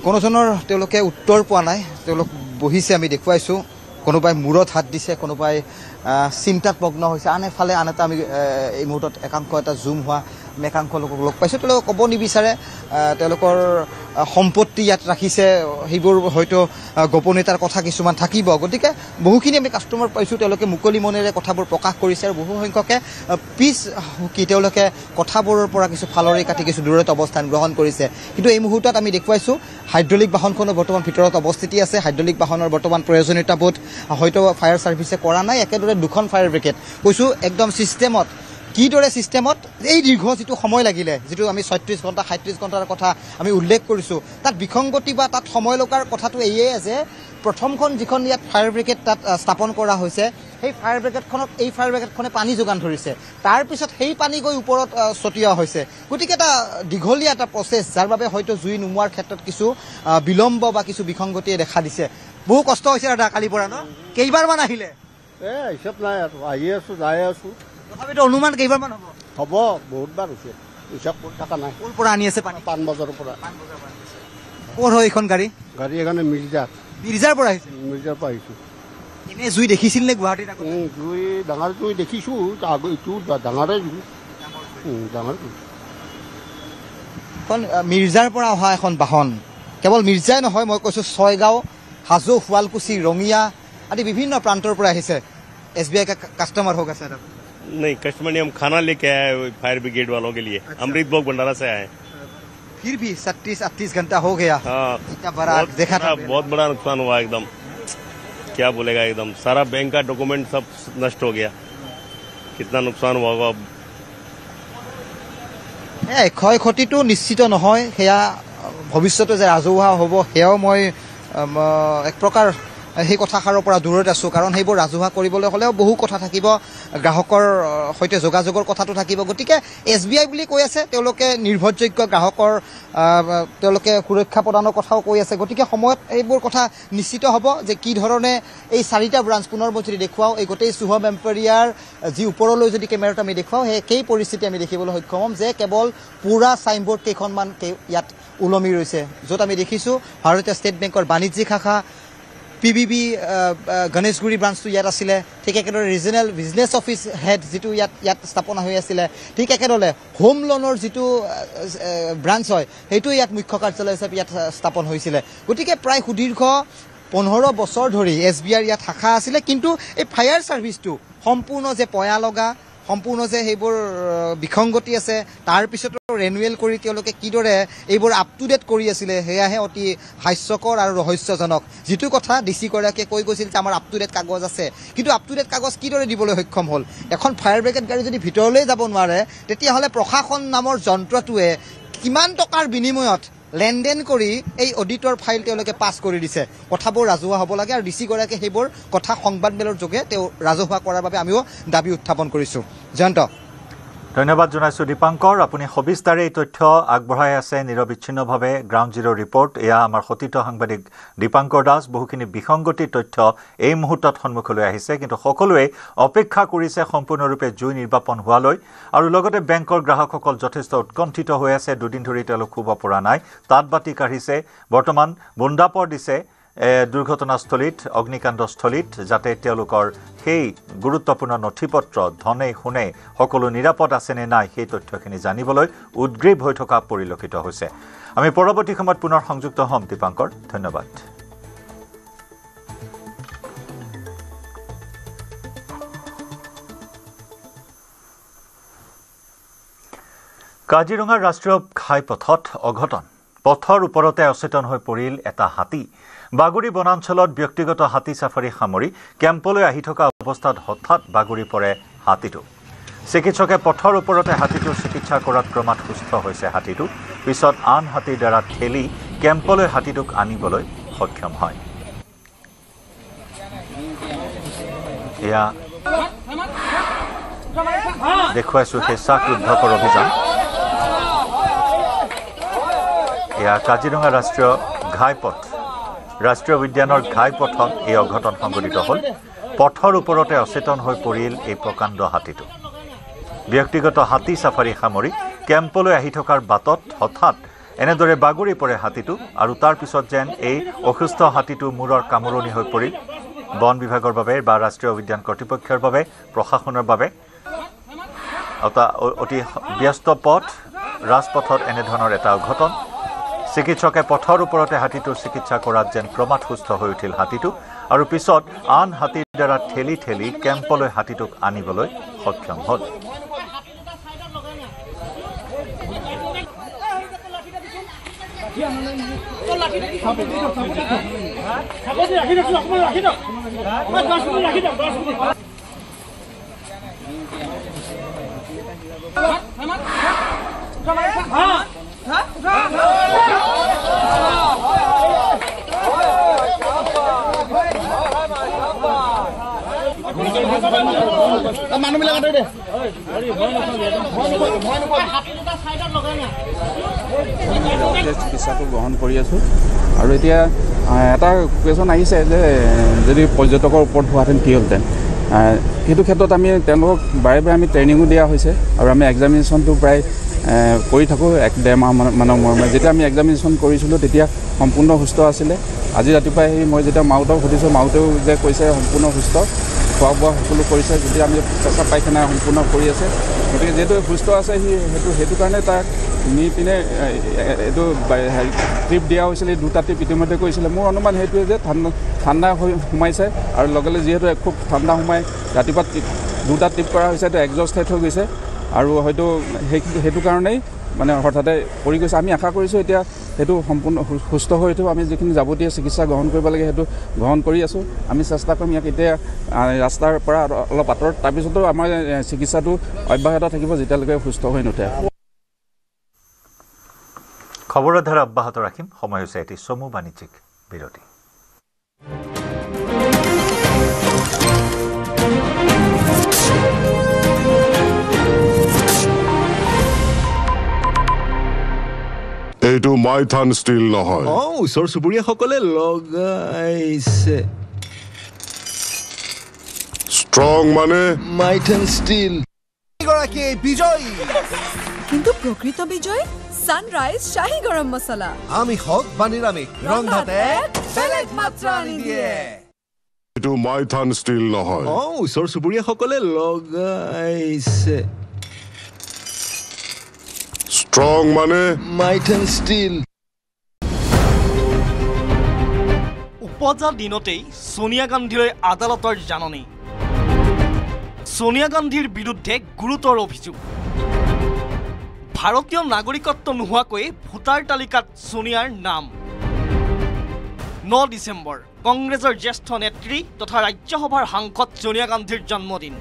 কোনোজনৰ তেওঁলোকে উত্তৰ পোৱা নাই তেওঁলোক বহিছে আমি দেখুৱাইছোঁ কোনোবাই মূৰত হাত দিছে কোনোবাই চিন্তাত মগ্ন হৈছে আন এটা আমি এই মুহূৰ্তত একাংশ এটা জুম হোৱা আমি একাংশ লোকক লগ পাইছোঁ তেওঁলোকে ক'ব নিবিচাৰে তেওঁলোকৰ সম্পত্তি ইয়াত ৰাখিছে সেইবোৰ হয়তো গোপনীয়তাৰ কথা কিছুমান থাকিব গতিকে বহুখিনি আমি কাষ্টমাৰ পাইছোঁ তেওঁলোকে মুকলি মনেৰে কথাবোৰ প্ৰকাশ কৰিছে আৰু বহু সংখ্যকে তেওঁলোকে কথাবোৰৰ পৰা কিছু ফালৰি কাটি কিছু দূৰত অৱস্থান গ্ৰহণ কৰিছে কিন্তু এই মুহূৰ্তত আমি দেখুৱাইছোঁ হাইড্ৰলিক বাহনখনৰ বৰ্তমান ভিতৰত অৱস্থিতি আছে হাইড্ৰলিক বাহনৰ বৰ্তমান প্ৰয়োজনীয়তা বোধ হয়তো ফায়াৰ ছাৰ্ভিচে কৰা নাই একেদৰে দুখন ফায়াৰ ব্ৰিগেড কৈছোঁ একদম ছিষ্টেমত কিদৰে ছিষ্টেমত এই দীৰ্ঘ যিটো সময় লাগিলে যিটো আমি 36 ঘণ্টা 37 ঘণ্টাৰ কথা আমি উল্লেখ কৰিছোঁ তাত বিসংগতি বা তাত সময় লগাৰ কথাটো এয়ে যে প্ৰথমখন যিখন ইয়াত ফায়াৰ ব্ৰিগেড তাত স্থাপন কৰা হৈছে সেই ফায়াৰ ব্ৰিগেডখনে পানী যোগান ধৰিছে তাৰপিছত সেই পানী গৈ ওপৰত ছটিওৱা হৈছে গতিকে এটা দীঘলীয়া এটা প্ৰচেছ যাৰ বাবে হয়তো জুই নুমুৱাৰ ক্ষেত্ৰত কিছু বিলম্ব বা কিছু বিসংগতিয়ে দেখা দিছে বহু কষ্ট হৈছে দাদা কালিৰ পৰা ন কেইবাৰমান আহিলে হিচাপ নাই আৰু আহি আছোঁ যাই আছোঁ তথাপিতো অনুমান কেইবাৰমান হ'ব বহুতবাৰ হৈছে হিচাপ কৰি থকা নাই ক'ৰ পৰা আনি আছে পানী পাণবজাৰৰ পৰা ক'ৰ হয় এইখন গাড়ী এখানে মিৰ্জাৰ পৰা আহিছে মিৰ্জাৰ পৰা আহিছোঁ এনে জুই দেখিছিল নে গুৱাহাটীত জুই ডাঙৰ জুই দেখিছোঁ এইটো ডাঙৰে জুই ডাঙৰ জুই এখন মিৰ্জাৰ পৰা অহা এখন বাহন কেৱল মিৰ্জাই নহয় মই কৈছোঁ ছয়গাঁও হাজো শুৱালকুছি ৰঙিয়া আদি বিভিন্ন প্ৰান্তৰ পৰা আহিছে एसबीआई का कस्टमर होगा सर नहीं कस्टमर नहीं हम खाना लेके आए फायर ब्रिगेड वालों के लिए अमृत भोग भंडारा से आए फिर भी 37-38 घंटा हो गया इतना बड़ा देखा था बहुत बड़ा नुकसान हुआ एकदम क्या बोलेगा एकदम सारा बैंक का डॉक्यूमेंट सब नष्ट हो गया कितना नुकसान हुआ होगा क्षय क्षतिটো নিশ্চিত নহয় সেয়া ভৱিষ্যতে যে ৰাজহুৱা হ'ব সেয়াও মই এক প্ৰকাৰ সেই কথাষাৰৰ পৰা দূৰত আছোঁ কাৰণ সেইবোৰ ৰাজহুৱা কৰিবলৈ হ'লেও বহু কথা থাকিব গ্ৰাহকৰ সৈতে যোগাযোগৰ কথাটো থাকিব গতিকে এছবিআই বুলি কৈ আছে তেওঁলোকে নিৰ্ভৰযোগ্য গ্ৰাহকৰ তেওঁলোকে সুৰক্ষা প্ৰদানৰ কথাও কৈ আছে গতিকে সময়ত এইবোৰ কথা নিশ্চিত হ'ব যে কি ধৰণে এই 4টা ব্ৰাঞ্চ পুনৰ মই যদি দেখুৱাওঁ এই গোটেই শুভম এম্পেৰিয়াৰ যি ওপৰলৈ যদি কেমেৰাটো আমি দেখুৱাওঁ সেই একেই পৰিস্থিতি আমি দেখিবলৈ সক্ষম হ'ম যে কেৱল পুৰা চাইনবোৰ্ড কেইখনমান ইয়াত ওলমি ৰৈছে য'ত আমি দেখিছোঁ ভাৰতীয় ষ্টেট বেংকৰ বাণিজ্যিক শাখা PBB গণেশগুৰি ব্ৰাঞ্চটো ইয়াত আছিলে ঠিক একেদৰে ৰিজনেল বিজনেছ অফিচ হেড যিটো ইয়াত স্থাপনা হৈ আছিলে ঠিক একেদৰে হোম লোনৰ যিটো ব্ৰাঞ্চ হয় সেইটো ইয়াত মুখ্য কাৰ্যালয় হিচাপে ইয়াত স্থাপন হৈছিলে গতিকে প্ৰায় সুদীৰ্ঘ 15 বছৰ ধৰি এছবিআইৰ ইয়াত শাখা আছিলে কিন্তু এই ফায়াৰ ছাৰ্ভিচটো সম্পূৰ্ণ যে পয়া লগা সম্পূৰ্ণ যে সেইবোৰ বিসংগতি আছে তাৰপিছতো ৰেনুৱেল কৰি তেওঁলোকে কিদৰে এইবোৰ আপ টু ডেট কৰি আছিলে সেয়াহে অতি হাস্যকৰ আৰু ৰহস্যজনক যিটো কথা ডিচি গৰাকীয়ে কৈ গৈছিল যে আমাৰ আপ টু ডেট কাগজ আছে কিন্তু আপ টু ডেট কাগজ কিদৰে দিবলৈ সক্ষম হ'ল এখন ফায়াৰ ব্ৰিগেড গাড়ী যদি ভিতৰলৈ যাব নোৱাৰে তেতিয়াহ'লে প্ৰশাসন নামৰ যন্ত্ৰটোৱে কিমান টকাৰ বিনিময়ত লেনদেন কৰি এই অডিটৰ ফাইল তেওঁলোকে পাছ কৰি দিছে কথাবোৰ ৰাজহুৱা হ'ব লাগে আৰু ডিচি গৰাকীয়ে সেইবোৰ কথা সংবাদমেলৰ যোগে তেওঁ ৰাজহুৱা কৰাৰ বাবে আমিও দাবী উত্থাপন কৰিছোঁ জয়ন্ত ধন্যবাদ জনাইছোঁ দীপাংকৰ আপুনি সবিস্তাৰে এই তথ্য আগবঢ়াই আছে নিৰবিচ্ছিন্নভাৱে গ্ৰাউণ্ড জিৰ' ৰিপৰ্ট এয়া আমাৰ সতীৰ্থ সাংবাদিক দীপাংকৰ দাস বহুখিনি বিসংগতিৰ তথ্য এই মুহূৰ্তত সন্মুখলৈ আহিছে কিন্তু সকলোৱে অপেক্ষা কৰিছে সম্পূৰ্ণৰূপে জুই নিৰ্বাপন হোৱালৈ আৰু লগতে বেংকৰ গ্ৰাহকসকল যথেষ্ট উৎকণ্ঠিত হৈ আছে দুদিন ধৰি তেওঁলোক শুব পৰা নাই তাঁতবাতি কাঢ়িছে বৰ্তমান বন্দাপৰ দিছে দুৰ্ঘটনাস্থলীত অগ্নিকাণ্ডস্থলীত যাতে তেওঁলোকৰ সেই গুৰুত্বপূৰ্ণ নথিপত্ৰ ধনে শুনে সকলো নিৰাপদ আছে নে নাই সেই তথ্যখিনি জানিবলৈ উদ্গ্ৰীৱ হৈ থকা পৰিলক্ষিত হৈছে আমি পৰৱৰ্তী সময়ত পুনৰ সংযুক্ত হ'ম দীপাংকৰ ধন্যবাদ কাজিৰঙাৰ ৰাষ্ট্ৰীয় ঘাইপথত অঘটন পথৰ ওপৰতে অচেতন হৈ পৰিল এটা হাতী বাগুৰি বনাঞ্চলত ব্যক্তিগত হাতী সাফাৰী সামৰি কেম্পলৈ আহি থকা অৱস্থাত হঠাৎ বাগুৰি পৰে হাতীটো চিকিৎসকে পথৰ ওপৰতে হাতীটোৰ চিকিৎসা কৰাত ক্ৰমাৎ সুস্থ হৈছে হাতীটো পিছত আন হাতীৰ দ্বাৰা ঠেলি কেম্পলৈ হাতীটোক আনিবলৈ সক্ষম হয় এয়া দেখুৱাইছো হেঁচাক উদ্ধাৰ অভিযান এয়া কাজিৰঙা ৰাষ্ট্ৰীয় ঘাইপথ ৰাষ্ট্ৰীয় উদ্যানৰ ঘাইপথত এই অঘটন সংঘটিত হ'ল পথৰ ওপৰতে অচেতন হৈ পৰিল এই প্ৰকাণ্ড হাতীটো ব্যক্তিগত হাতী সাফাৰী সামৰি কেম্পলৈ আহি থকাৰ বাটত হঠাৎ এনেদৰে বাগৰি পৰে হাতীটো আৰু তাৰ পিছত যেন এই অসুস্থ হাতীটো মূৰৰ কামোৰণি হৈ পৰিল বন বিভাগৰ বাবে বা ৰাষ্ট্ৰীয় উদ্যান কৰ্তৃপক্ষৰ বাবে প্ৰশাসনৰ বাবে অতি ব্যস্ত পথ ৰাজপথত এনেধৰণৰ এটা অঘটন চিকিৎসকে পথৰ ওপৰতে হাতীটোৰ চিকিৎসা কৰাত যেন ক্ৰমাৎ সুস্থ হৈ উঠিল হাতীটো আৰু পিছত আন হাতীৰ দ্বাৰা ঠেলি ঠেলি কেম্পলৈ হাতীটোক আনিবলৈ সক্ষম হ'ল চিকিৎসাটো গ্ৰহণ কৰি আছোঁ আৰু এতিয়া এটা কুৱেশ্যন আহিছে যে যদি পৰ্যটকৰ ওপৰত হোৱাহেঁতেন কি হ'লহেঁতেন সেইটো ক্ষেত্ৰত আমি তেওঁলোকক বাৰে বাৰে আমি ট্ৰেইনিঙো দিয়া হৈছে আৰু আমি এক্সামিনেশ্যনটো প্ৰায় কৰি থাকোঁ 1-1.5 মাহমানৰ মূৰে যেতিয়া আমি এক্সামিনেশ্যন কৰিছিলোঁ তেতিয়া সম্পূৰ্ণ সুস্থ আছিলে আজি ৰাতিপুৱা আহি মই যেতিয়া মাউতক সুধিছোঁ মাউতেও যে কৈছে সম্পূৰ্ণ সুস্থ খোৱা বোৱা সকলো কৰিছে যদি আমি পেচাব পায়খানা সম্পূৰ্ণ কৰি আছে গতিকে যিহেতু সুস্থ আছে সেইটো কাৰণে তাক নি পিনে এইটো ট্ৰিপ দিয়া হৈছিলে 2টা ট্ৰিপ ইতিমধ্যে কৰিছিলে মোৰ অনুমান সেইটোৱে যে ঠাণ্ডা সোমাইছে আৰু লগে লগে যিহেতু খুব ঠাণ্ডা সোমাই ৰাতিপুৱা 2টা ট্ৰিপ কৰা হৈছে এইটো এক্সজষ্টেড হৈ গৈছে আৰু হয়তো সেইটো কাৰণেই মানে হঠাতে পৰি গৈছে আমি আশা কৰিছোঁ এতিয়া সেইটো সম্পূৰ্ণ সুস্থ হৈ উঠিব আমি যিখিনি যাৱতীয় চিকিৎসা গ্ৰহণ কৰিব লাগে সেইটো গ্ৰহণ কৰি আছোঁ আমি চেষ্টা কৰিম ইয়াক এতিয়া ৰাস্তাৰ পৰা অলপ আঁতৰত তাৰপিছতো আমাৰ চিকিৎসাটো অব্যাহত থাকিব যেতিয়ালৈকে সুস্থ হৈ নুঠে খবৰৰ ধাৰা অব্যাহত ৰাখিম সময় হৈছে এটি চমু বাণিজ্যিক বিৰতি এইটো মাইথান ষ্টিল নহয় ওচৰ চুবুৰীয়াসকলে লগাইছে ষ্ট্ৰং মানে মাইথান ষ্টিল গৰাকী বিজয় কিন্তু প্ৰকৃত বিজয় সানৰাইজ শাহী গৰম মছলা আমি হক বা নিৰামিষ ৰন্ধাতে বেলেগ মাত্ৰা আনি দিয়ে এইটো মাইথান ষ্টিল নহয় ওচৰ চুবুৰীয়াসকলে লগাইছে ষ্ট্ৰং মানে মাইথান ষ্টিল উপজা দিনতেই সোনিয়া গান্ধীলৈ আদালতৰ জাননী সোনিয়া গান্ধীৰ বিৰুদ্ধে গুৰুতৰ অভিযোগ ভাৰতীয় নাগৰিকত্ব নোহোৱাকৈ ভোটাৰ তালিকাত সোনিয়াৰ নাম 9 ডিচেম্বৰ কংগ্ৰেছৰ জ্যেষ্ঠ নেত্ৰী তথা ৰাজ্যসভাৰ সাংসদ সোনিয়া গান্ধীৰ জন্মদিন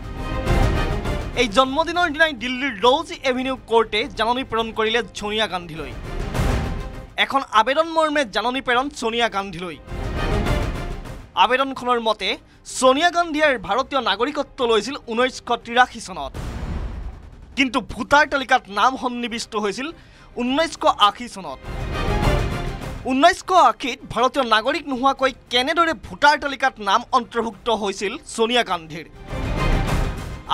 এই জন্মদিনৰ দিনাই দিল্লীৰ ৰ'জ এভিনিউ কোৰ্টে জাননী প্ৰেৰণ কৰিলে সোনিয়া গান্ধীলৈ এখন আবেদন মৰ্মে জাননী প্ৰেৰণ সোনিয়া গান্ধীলৈ আবেদনখনৰ মতে সোনিয়া গান্ধীয়ে ভাৰতীয় নাগৰিকত্ব লৈছিল 1983 চনত কিন্তু ভোটাৰ তালিকাত নাম সন্নিবিষ্ট হৈছিল 1980 চনত 1980ত ভাৰতীয় নাগৰিক নোহোৱাকৈ কেনেদৰে ভোটাৰ তালিকাত নাম অন্তৰ্ভুক্ত হৈছিল সোনিয়া গান্ধীৰ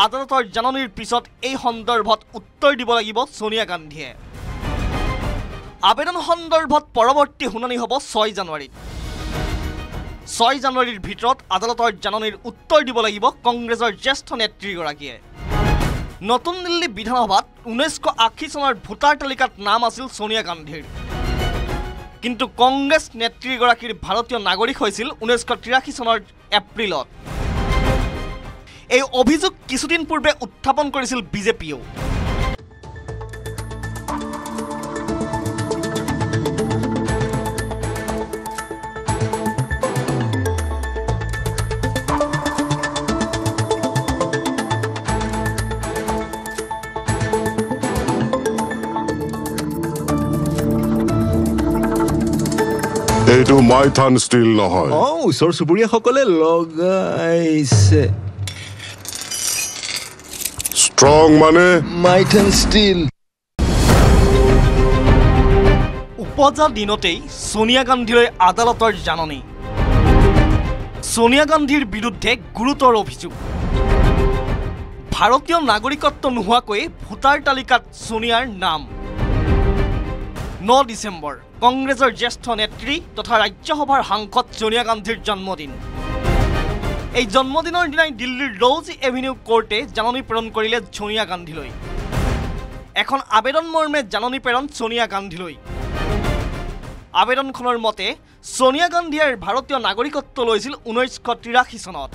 আদালতৰ জাননীৰ পিছত এই সন্দৰ্ভত উত্তৰ দিব লাগিব সোনিয়া গান্ধীয়ে আবেদন সন্দৰ্ভত পৰৱৰ্তী শুনানি হ'ব 6 জানুৱাৰীত 6 জানুৱাৰীৰ ভিতৰত আদালতৰ জাননীৰ উত্তৰ দিব লাগিব কংগ্ৰেছৰ জ্যেষ্ঠ নেত্ৰীগৰাকীয়ে নতুন দিল্লী বিধানসভাত 1980 চনৰ ভোটাৰ তালিকাত নাম আছিল সোনিয়া গান্ধীৰ কিন্তু কংগ্ৰেছ নেত্ৰীগৰাকীৰ ভাৰতীয় নাগৰিক হৈছিল 1983 চনৰ এপ্ৰিলত এই অভিযোগ কিছুদিন পূৰ্বে উত্থাপন কৰিছিল বিজেপিও এইটো মাইথান ষ্টীল নহয় ওচৰ চুবুৰীয়াসকলে লগাইছে ষ্ট্ৰং মানে মাইথান ষ্টীল উপজা দিনতেই সোনিয়া গান্ধীলৈ আদালতৰ জাননী সোনিয়া গান্ধীৰ বিৰুদ্ধে গুৰুতৰ অভিযোগ ভাৰতীয় নাগৰিকত্ব নোহোৱাকৈ ভোটাৰ তালিকাত সোনিয়াৰ নাম 9 ডিচেম্বৰ কংগ্ৰেছৰ জ্যেষ্ঠ নেত্ৰী তথা ৰাজ্যসভাৰ সাংসদ সোনিয়া গান্ধীৰ জন্মদিন এই জন্মদিনৰ দিনাই দিল্লীৰ ৰ'জ এভিনিউ কোৰ্টে জাননী প্ৰেৰণ কৰিলে সোনিয়া গান্ধীলৈ এখন আবেদন মৰ্মে জাননী প্ৰেৰণ সোনিয়া গান্ধীলৈ আবেদনখনৰ মতে সোনিয়া গান্ধীয়ে ভাৰতীয় নাগৰিকত্ব লৈছিল 1983 চনত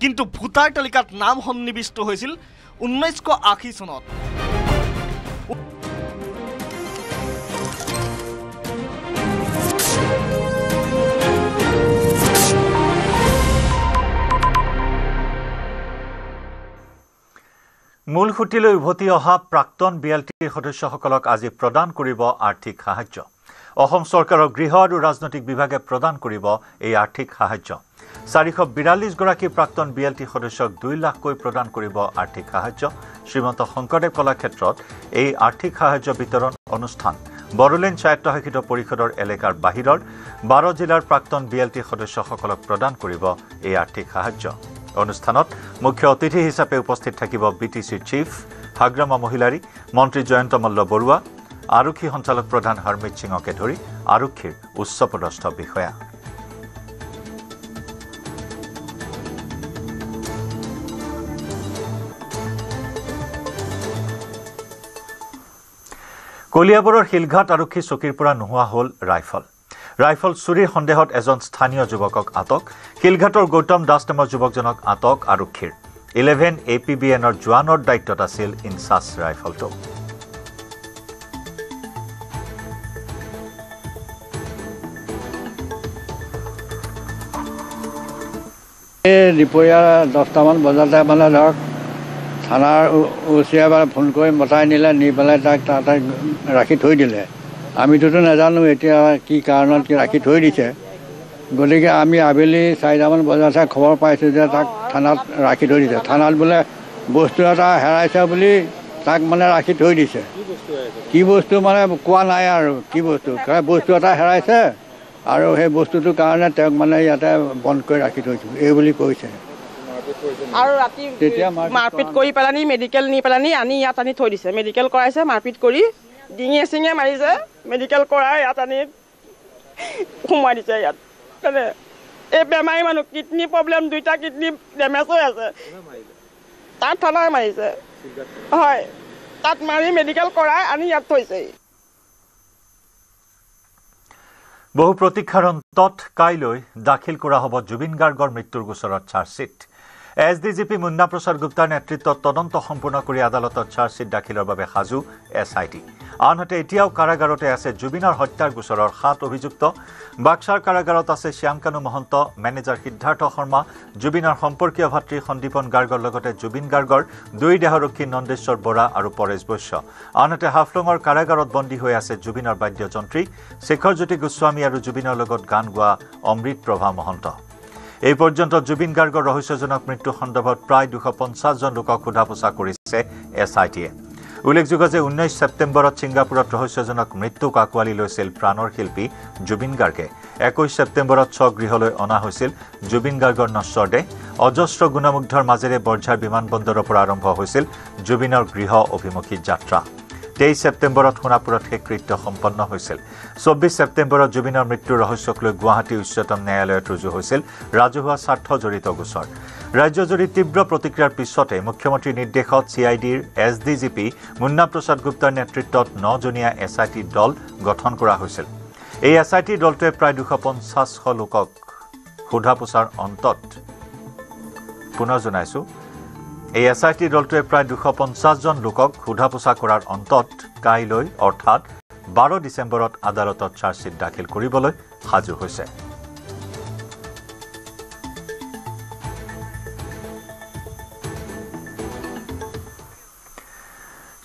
কিন্তু ভোটাৰ তালিকাত নাম সন্নিবিষ্ট হৈছিল 1980 চনত মূল খুঁটিলৈ উভতি অহা প্ৰাক্তন বিএলটিৰ সদস্যসকলক আজি প্ৰদান কৰিব আৰ্থিক সাহায্য অসম চৰকাৰৰ গৃহ আৰু ৰাজনৈতিক বিভাগে প্ৰদান কৰিব এই আৰ্থিক সাহায্য 442 গৰাকী প্ৰাক্তন বিএলটি সদস্যক 2 লাখকৈ প্ৰদান কৰিব আৰ্থিক সাহায্য শ্ৰীমন্ত শংকৰদেৱ কলাক্ষেত্ৰত এই আৰ্থিক সাহায্য বিতৰণ অনুষ্ঠান বড়োলেণ্ড স্বায়ত্তশাসিত পৰিষদৰ এলেকাৰ বাহিৰৰ 12 জিলাৰ প্ৰাক্তন বিএলটি সদস্যসকলক প্ৰদান কৰিব এই আৰ্থিক সাহায্য অনুষ্ঠানত মুখ্য অতিথি হিচাপে উপস্থিত থাকিব বিটিচিৰ চিফ হাগ্ৰামা মহিলাৰী মন্ত্ৰী জয়ন্ত মল্ল বৰুৱা আৰক্ষী সঞ্চালক প্ৰধান হৰমিত সিঙকে ধৰি আৰক্ষীৰ উচ্চপদস্থ বিষয়া কলিয়াবৰৰ শিলঘাট আৰক্ষী চকীৰ পৰা নোহোৱা হ'ল ৰাইফল চুৰিৰ সন্দেহত এজন স্থানীয় যুৱকক আটক শিলঘাটৰ গৌতম দাস নামৰ যুৱকজনক আটক আৰক্ষীৰ 11 APBNৰ জোৱানৰ দায়িত্বত আছিল ইনচাচ ৰাইফলটো দুপৰীয়া 10টামান বজাতে মানে ধৰক থানাৰ ওচৰীয়া ফোন কৰি মতাই নিলে নি পেলাই তাক তাতে ৰাখি থৈ দিলে আমিতোতো নাজানো এতিয়া কি কাৰণত ৰাখি থৈ দিছে গতিকে আমি আবেলি 4টামান বজাতে খবৰ পাইছোঁ যে তাক থানাত ৰাখি থৈ দিছে থানাত বোলে বস্তু এটা হেৰাইছে বুলি তাক মানে ৰাখি থৈ দিছে কি বস্তু মানে কোৱা নাই আৰু কি বস্তু এটা হেৰাইছে আৰু সেই বস্তুটোৰ কাৰণে তেওঁক মানে ইয়াতে বন্ধ কৰি ৰাখি থৈছোঁ এই বুলি কৈছে আৰু ৰাতি মাৰপিট কৰি পেলানি মেডিকেল নি পেলানি আনি ইয়াত আনি থৈ দিছে মেডিকেল কৰাইছে মাৰপিট কৰি ডিঙে চিঙে মাৰিছে মেডিকেল কৰাই ইয়াত আনি সোমাই দিছে ইয়াত মানে এই বেমাৰী মানুহ কিডনী প্ৰব্লেম 2টা কিডনী ডেমেজ হৈ আছে তাত থানাই মাৰিছে হয় তাত মাৰি মেডিকেল কৰাই আনি ইয়াত থৈছে বহু প্ৰতীক্ষাৰ অন্তত কাইলৈ দাখিল কৰা হ'ব জুবিন গাৰ্গৰ মৃত্যুৰ গোচৰত চাৰ্জশ্বিট এছডিজিপি মুন্না প্ৰসাদ গুপ্তাৰ নেতৃত্বত তদন্ত সম্পূৰ্ণ কৰি আদালতত চাৰ্জশ্বিট দাখিলৰ বাবে সাজু এছআইটি আনহাতে এতিয়াও কাৰাগাৰতে আছে জুবিনৰ হত্যাৰ গোচৰৰ 7 অভিযুক্ত বাক্সাৰ কাৰাগাৰত আছে শ্যামকানু মহন্ত মেনেজাৰ সিদ্ধাৰ্থ শৰ্মা জুবিনৰ সম্পৰ্কীয় ভাতৃ সন্দীপন গাৰ্গৰ লগতে জুবিন গাৰ্গৰ 2 দেহৰক্ষী নন্দেশ্বৰ বৰা আৰু পৰেশ বৈশ্য আনহাতে হাফলঙৰ কাৰাগাৰত বন্দী হৈ আছে জুবিনৰ বাদ্যযন্ত্ৰী শেখৰ জ্যোতি গোস্বামী আৰু জুবিনৰ লগত গান গোৱা অমৃত প্ৰভা মহন্ত এই পৰ্যন্ত জুবিন গাৰ্গৰ ৰহস্যজনক মৃত্যু সন্দৰ্ভত প্ৰায় 250 জন লোকক সোধা-পোছা কৰিছে এছআইটিয়ে উল্লেখযোগ্য যে 19 ছেপ্টেম্বৰত ছিংগাপুৰত ৰহস্যজনক মৃত্যুক আঁকোৱালি লৈছিল প্ৰাণৰ শিল্পী জুবিন গাৰ্গে 21 ছেপ্টেম্বৰত স্বগৃহলৈ অনা হৈছিল জুবিন গাৰ্গৰ নশ্বৰ দেহ অজস্ৰ গুণমুগ্ধৰ মাজেৰে বৰঝাৰ বিমানবন্দৰৰ পৰা আৰম্ভ হৈছিল জুবিনৰ গৃহ অভিমুখী যাত্ৰা 23 ছেপ্টেম্বৰত সোণাপুৰত শেষ কৃত্য সম্পন্ন হৈছিল 24 ছেপ্টেম্বৰত জুবিনৰ মৃত্যুৰ ৰহস্যক লৈ গুৱাহাটী উচ্চতম ন্যায়ালয়ত ৰুজু হৈছিল ৰাজহুৱা স্বাৰ্থ জড়িত গোচৰ ৰাজ্যজুৰি তীব্ৰ প্ৰতিক্ৰিয়াৰ পিছতে মুখ্যমন্ত্ৰীৰ নিৰ্দেশত চিআইডিৰ এছডিজিপি মুন্না প্ৰসাদ গুপ্তাৰ নেতৃত্বত 9জনীয়া এছআইটি দল গঠন কৰা হৈছিল এই এছআইটি দলটোৱে প্ৰায় 250 লোকক সোধা-পোছাৰ অন্তত পুনৰ জনাইছোঁ এই এছআইটি দলটোৱে প্ৰায় 250 জন লোকক সোধা-পোছা কৰাৰ অন্তত কাইলৈ অৰ্থাৎ 12 ডিচেম্বৰত আদালতত চাৰ্জশ্বিট দাখিল কৰিবলৈ সাজু হৈছে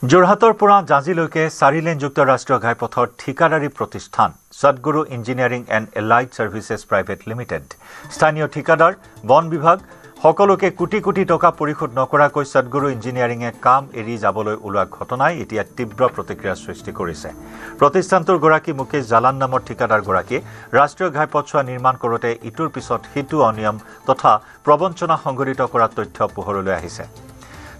যোৰহাটৰ পৰা জাঁজিলৈকে 4 লেনযুক্ত ৰাষ্ট্ৰীয় ঘাইপথৰ ঠিকাদাৰী প্ৰতিষ্ঠান Sadguru engineering and allied services private limited স্থানীয় ঠিকাদাৰ বন বিভাগ সকলোকে কোটি কোটি টকা পৰিশোধ নকৰাকৈ সদগুৰু ইঞ্জিনিয়াৰিঙে কাম এৰি যাবলৈ ওলোৱা ঘটনাই এতিয়া তীব্ৰ প্ৰতিক্ৰিয়াৰ সৃষ্টি কৰিছে প্ৰতিষ্ঠানটোৰ গৰাকী মুকেশ জালান নামৰ ঠিকাদাৰগৰাকীয়ে ৰাষ্ট্ৰীয় ঘাইপথছোৱা নিৰ্মাণ কৰোঁতে ইটোৰ পিছত সিটো অনিয়ম তথা প্ৰবঞ্চনা সংঘটিত কৰা তথ্য পোহৰলৈ আহিছে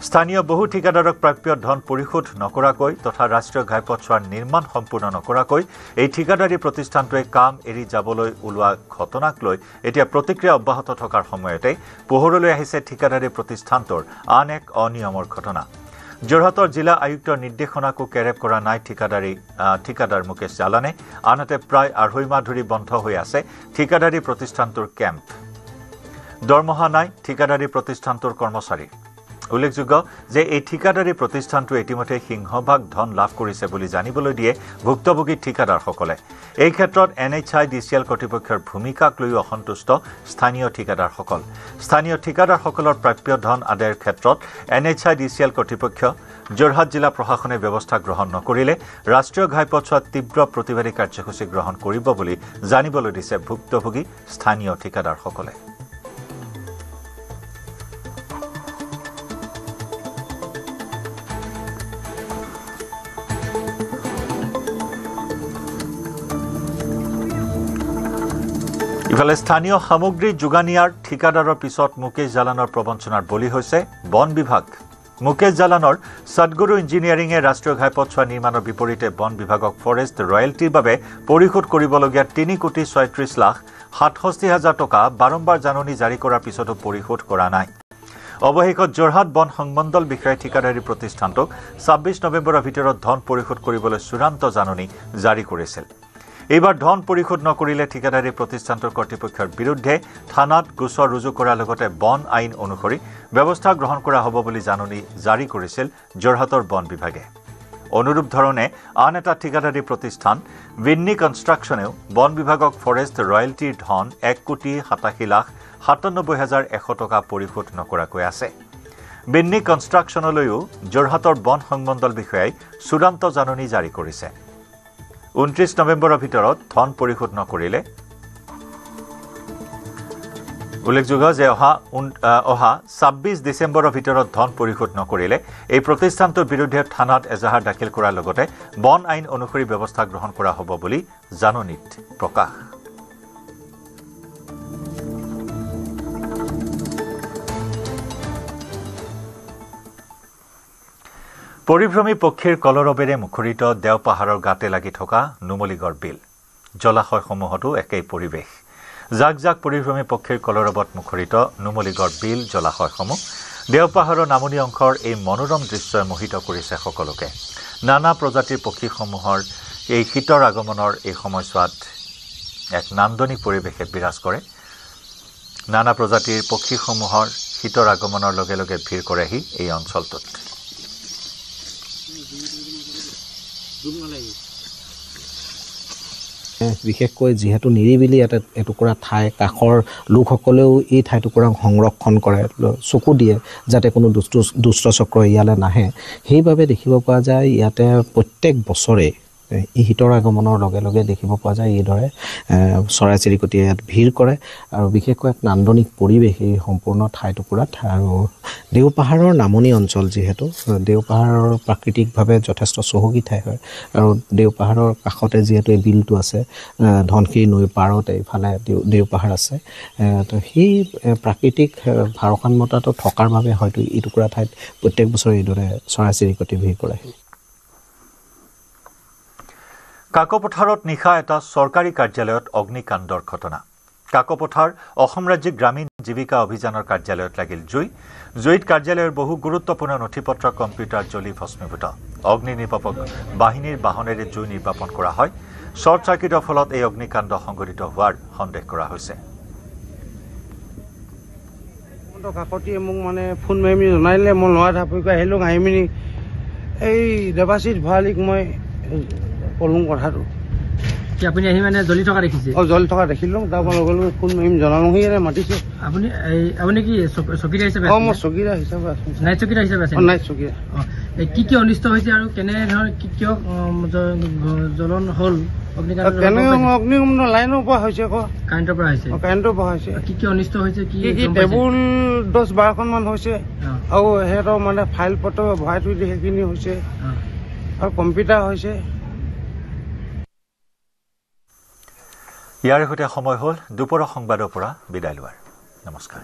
স্থানীয় বহু ঠিকাদাৰক প্ৰাপ্য ধন পৰিশোধ নকৰাকৈ তথা ৰাষ্ট্ৰীয় ঘাইপথছোৱাৰ নিৰ্মাণ সম্পূৰ্ণ নকৰাকৈ এই ঠিকাদাৰী প্ৰতিষ্ঠানটোৱে কাম এৰি যাবলৈ ওলোৱা ঘটনাক লৈ এতিয়া প্ৰতিক্ৰিয়া অব্যাহত থকাৰ সময়তে পোহৰলৈ আহিছে ঠিকাদাৰী প্ৰতিষ্ঠানটোৰ আন এক অনিয়মৰ ঘটনা যোৰহাটৰ জিলা আয়ুক্তৰ নিৰ্দেশনাকো কেৰেপ কৰা নাই ঠিকাদাৰ মুকেশ জালানে আনহাতে প্ৰায় 2.5 মাহ ধৰি বন্ধ হৈ আছে ঠিকাদাৰী প্ৰতিষ্ঠানটোৰ কেম্প দৰমহা নাই ঠিকাদাৰী প্ৰতিষ্ঠানটোৰ কৰ্মচাৰীৰ উল্লেখযোগ্য যে এই ঠিকাদাৰী প্ৰতিষ্ঠানটোৱে ইতিমধ্যে সিংহভাগ ধন লাভ কৰিছে বুলি জানিবলৈ দিয়ে ভুক্তভোগী ঠিকাদাৰসকলে এই ক্ষেত্ৰত NHIDCL কৰ্তৃপক্ষৰ ভূমিকাক লৈ অসন্তুষ্ট স্থানীয় ঠিকাদাৰসকলৰ প্ৰাপ্য ধন আদায়ৰ ক্ষেত্ৰত NHIDCL কৰ্তৃপক্ষ যোৰহাট জিলা প্ৰশাসনে ব্যৱস্থা গ্ৰহণ নকৰিলে ৰাষ্ট্ৰীয় ঘাইপথছোৱাত তীব্ৰ প্ৰতিবাদী কাৰ্যসূচী গ্ৰহণ কৰিব বুলি জানিবলৈ দিছে ভুক্তভোগী স্থানীয় ঠিকাদাৰসকলে ইফালে স্থানীয় সামগ্ৰী যোগানিয়াৰ ঠিকাদাৰৰ পিছত মুকেশ জালানৰ প্ৰবঞ্চনাৰ বলি হৈছে বন বিভাগ মুকেশ জালানৰ সদগুৰু ইঞ্জিনিয়াৰিঙে ৰাষ্ট্ৰীয় ঘাইপথছোৱা নিৰ্মাণৰ বিপৰীতে বন বিভাগক ফৰেষ্ট ৰয়েলটিৰ বাবে পৰিশোধ কৰিবলগীয়া 3,36,67,000 টকা বাৰম্বাৰ জাননী জাৰি কৰাৰ পিছতো পৰিশোধ কৰা নাই অৱশেষত যোৰহাট বন সংমণ্ডল বিষয়াই ঠিকাদাৰী প্ৰতিষ্ঠানটোক 26 নৱেম্বৰৰ ভিতৰত ধন পৰিশোধ কৰিবলৈ চূড়ান্ত জাননী জাৰি কৰিছিল এইবাৰ ধন পৰিশোধ নকৰিলে ঠিকাদাৰী প্ৰতিষ্ঠানটোৰ কৰ্তৃপক্ষৰ বিৰুদ্ধে থানাত গোচৰ ৰুজু কৰাৰ লগতে বন আইন অনুসৰি ব্যৱস্থা গ্ৰহণ কৰা হ'ব বুলি জাননী জাৰি কৰিছিল যোৰহাটৰ বন বিভাগে অনুৰূপ ধৰণে আন এটা ঠিকাদাৰী প্ৰতিষ্ঠান বিন্নী কনষ্ট্ৰাকশ্যনেও বন বিভাগক ফৰেষ্ট ৰয়েলটিৰ ধন 1,97,97,100 টকা পৰিশোধ নকৰাকৈ আছে বিন্নী কনষ্ট্ৰাকশ্যনলৈও যোৰহাটৰ বন সংমণ্ডল বিষয়াই চূড়ান্ত জাননী জাৰি কৰিছে 29 নৱেম্বৰৰ ভিতৰত ধন পৰিশোধ নকৰিলে উল্লেখযোগ্য যে অহা 26 ডিচেম্বৰৰ ভিতৰত ধন পৰিশোধ নকৰিলে এই প্ৰতিষ্ঠানটোৰ বিৰুদ্ধে থানাত এজাহাৰ দাখিল কৰাৰ লগতে বন আইন অনুসৰি ব্যৱস্থা গ্ৰহণ কৰা হ'ব বুলি জাননীত প্ৰকাশ পৰিভ্ৰমী পক্ষীৰ কলৰৱেৰে মুখৰিত দেওপাহাৰৰ গাতে লাগি থকা নুমলীগড় বিল জলাশয়সমূহতো একেই পৰিৱেশ জাক জাক পৰিভ্ৰমী পক্ষীৰ কলৰৱত মুখৰিত নুমলীগড় বিল জলাশয়সমূহ দেওপাহাৰৰ নামনি অংশৰ এই মনোৰম দৃশ্যই মোহিত কৰিছে সকলোকে নানা প্ৰজাতিৰ পক্ষীসমূহৰ এই শীতৰ আগমনৰ এই সময়ছোৱাত এক নান্দনিক পৰিৱেশে বিৰাজ কৰে নানা প্ৰজাতিৰ পক্ষীসমূহৰ শীতৰ আগমনৰ লগে লগে ভিৰ কৰেহি এই অঞ্চলটোত বিশেষকৈ যিহেতু নিৰিবিলি এটুকুৰা ঠাই কাষৰ লোকসকলেও এই ঠাইটুকুৰাক সংৰক্ষণ কৰে চকু দিয়ে যাতে কোনো দুষ্ট চক্ৰ ইয়ালৈ নাহে সেইবাবে দেখিব পোৱা যায় ইয়াতে প্ৰত্যেক বছৰে এই শীতৰ আগমনৰ লগে লগে দেখিব পোৱা যায় এইদৰে চৰাই চিৰিকটিয়ে ইয়াত ভিৰ কৰে আৰু বিশেষকৈ এক নান্দনিক পৰিৱেশ এই সম্পূৰ্ণ ঠাইটুকুৰাত আৰু দেওপাহাৰৰ নামনি অঞ্চল যিহেতু দেওপাহাৰৰ প্ৰাকৃতিকভাৱে যথেষ্ট চহকী ঠাই হয় আৰু দেওপাহাৰৰ কাষতে যিহেতু এই বিলটো আছে ধনশিৰি নৈৰ পাৰতে ইফালে দেওপাহাৰ আছে তো সেই প্ৰাকৃতিক ভাৰসাম্যতাটো থকাৰ বাবে হয়তো এইটুকুৰা ঠাইত প্ৰত্যেক বছৰে এইদৰে চৰাই চিৰিকটি ভিৰ কৰে কাকপথাৰত নিশা এটা চৰকাৰী কাৰ্যালয়ত অগ্নিকাণ্ডৰ ঘটনা কাকপথাৰ অসম ৰাজ্যিক গ্ৰামীণ জীৱিকা অভিযানৰ কাৰ্যালয়ত লাগিল জুইত কাৰ্যালয়ৰ বহু গুৰুত্বপূৰ্ণ নথিপত্ৰ কম্পিউটাৰ জ্বলি ভস্মীভূত অগ্নি নিৰ্বাপক বাহিনীৰ বাহনেৰে জুই নিৰ্বাপন কৰা হয় শ্বৰ্ট চাৰ্কিটৰ ফলত এই অগ্নিকাণ্ড সংঘটিত হোৱাৰ সন্দেহ কৰা হৈছে কাকতিয়ে মোক মানে ফোন মাৰি জনাইলে মই লৰা ধাপুকৈ আহিলোঁ আহি মেলি এই দেৱাশীষ ভৰালীক মই ক'লোঁ কথাটো কি আপুনি আহি মানে জ্বলি থকা দেখিছে? জ্বলি থকা দেখিলোঁ, তাৰপৰা লগে লগে ফোন মাৰিম জনামহি মাতিছে। আপুনি কি চকীদাৰ হিচাপে? মই চকীদাৰ হিচাপে আছোঁ। নাইট চকীদাৰ হিচাপে আছে? নাইট চকীদাৰ। কি অনিষ্ট হৈছে আৰু কেনেধৰণৰ কিয় জ্বলন হ'ল? অগ্নিকাণ্ড লাইনৰ পৰা হৈছে আকৌ। কাৰেণ্টৰ পৰা হৈছে? কাৰেণ্টৰ পৰা হৈছে। কি অনিষ্ট হৈছে? কি টেবুল 10-12খন মান হৈছে আৰু সিহঁতৰ মানে ফাইল পত্ৰ ভৰাই থৈ দিয়ে সেইখিনি হৈছে আৰু কম্পিউটাৰ হৈছে। ইয়াৰ সৈতে সময় হ'ল দুপৰৰ সংবাদৰ পৰা বিদায় লোৱাৰ। নমস্কাৰ।